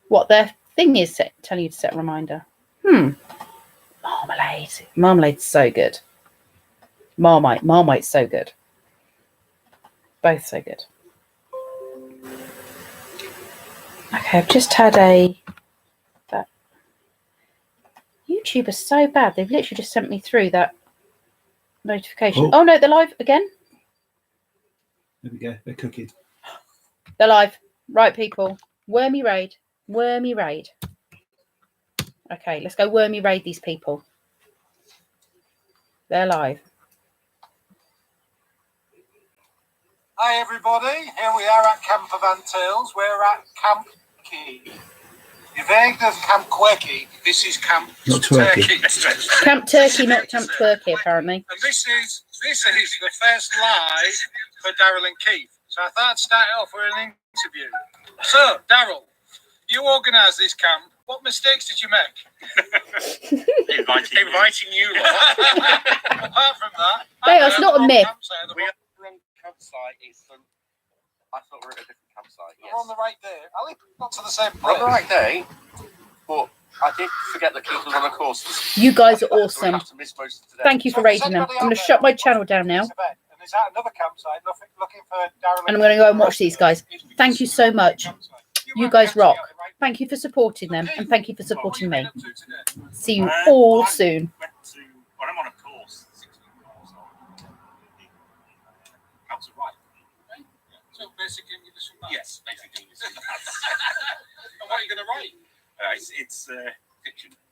What their thing is telling you to set a reminder. Marmalade. Marmalade's so good. Marmite's so good. Both so good. Okay, I've just had that YouTube is so bad. They've literally just sent me through that notification. Oh no, they're live again. There we go. They're cooking. They're live. Right, people. Wormy raid. Wormy raid. Okay, let's go wormy raid these people. They're live. Hi everybody, here we are at Campervan Tales. We're at Camp Key. You've heard of Camp Quirky. This is Camp Not Turkey. Camp Turkey, not Camp Twerky, apparently. And this is the first live for Daryl and Keith. So I thought I'd start it off with an interview. So, Daryl, you organised this camp. What mistakes did you make? Inviting you lot. Apart from that, Hey, that's not a myth. Campsite is I thought we were at a different campsite. Yes. We're on the right day. I think we got to the same We're on place. the right day, but I did forget that Keith was on a course. You guys are So we awesome. have to miss most of today. Thank you for raiding them. I'm going to shut my channel down now. And it's at another campsite looking for Daryl. And I'm going to go and watch these guys. Thank you so much. You guys rock. Thank you for supporting them. And thank you for supporting me. See you all soon. I'm on a course, 16 course. How to write. So basically, you just Yes, basically. And what are you going to write? It's fiction.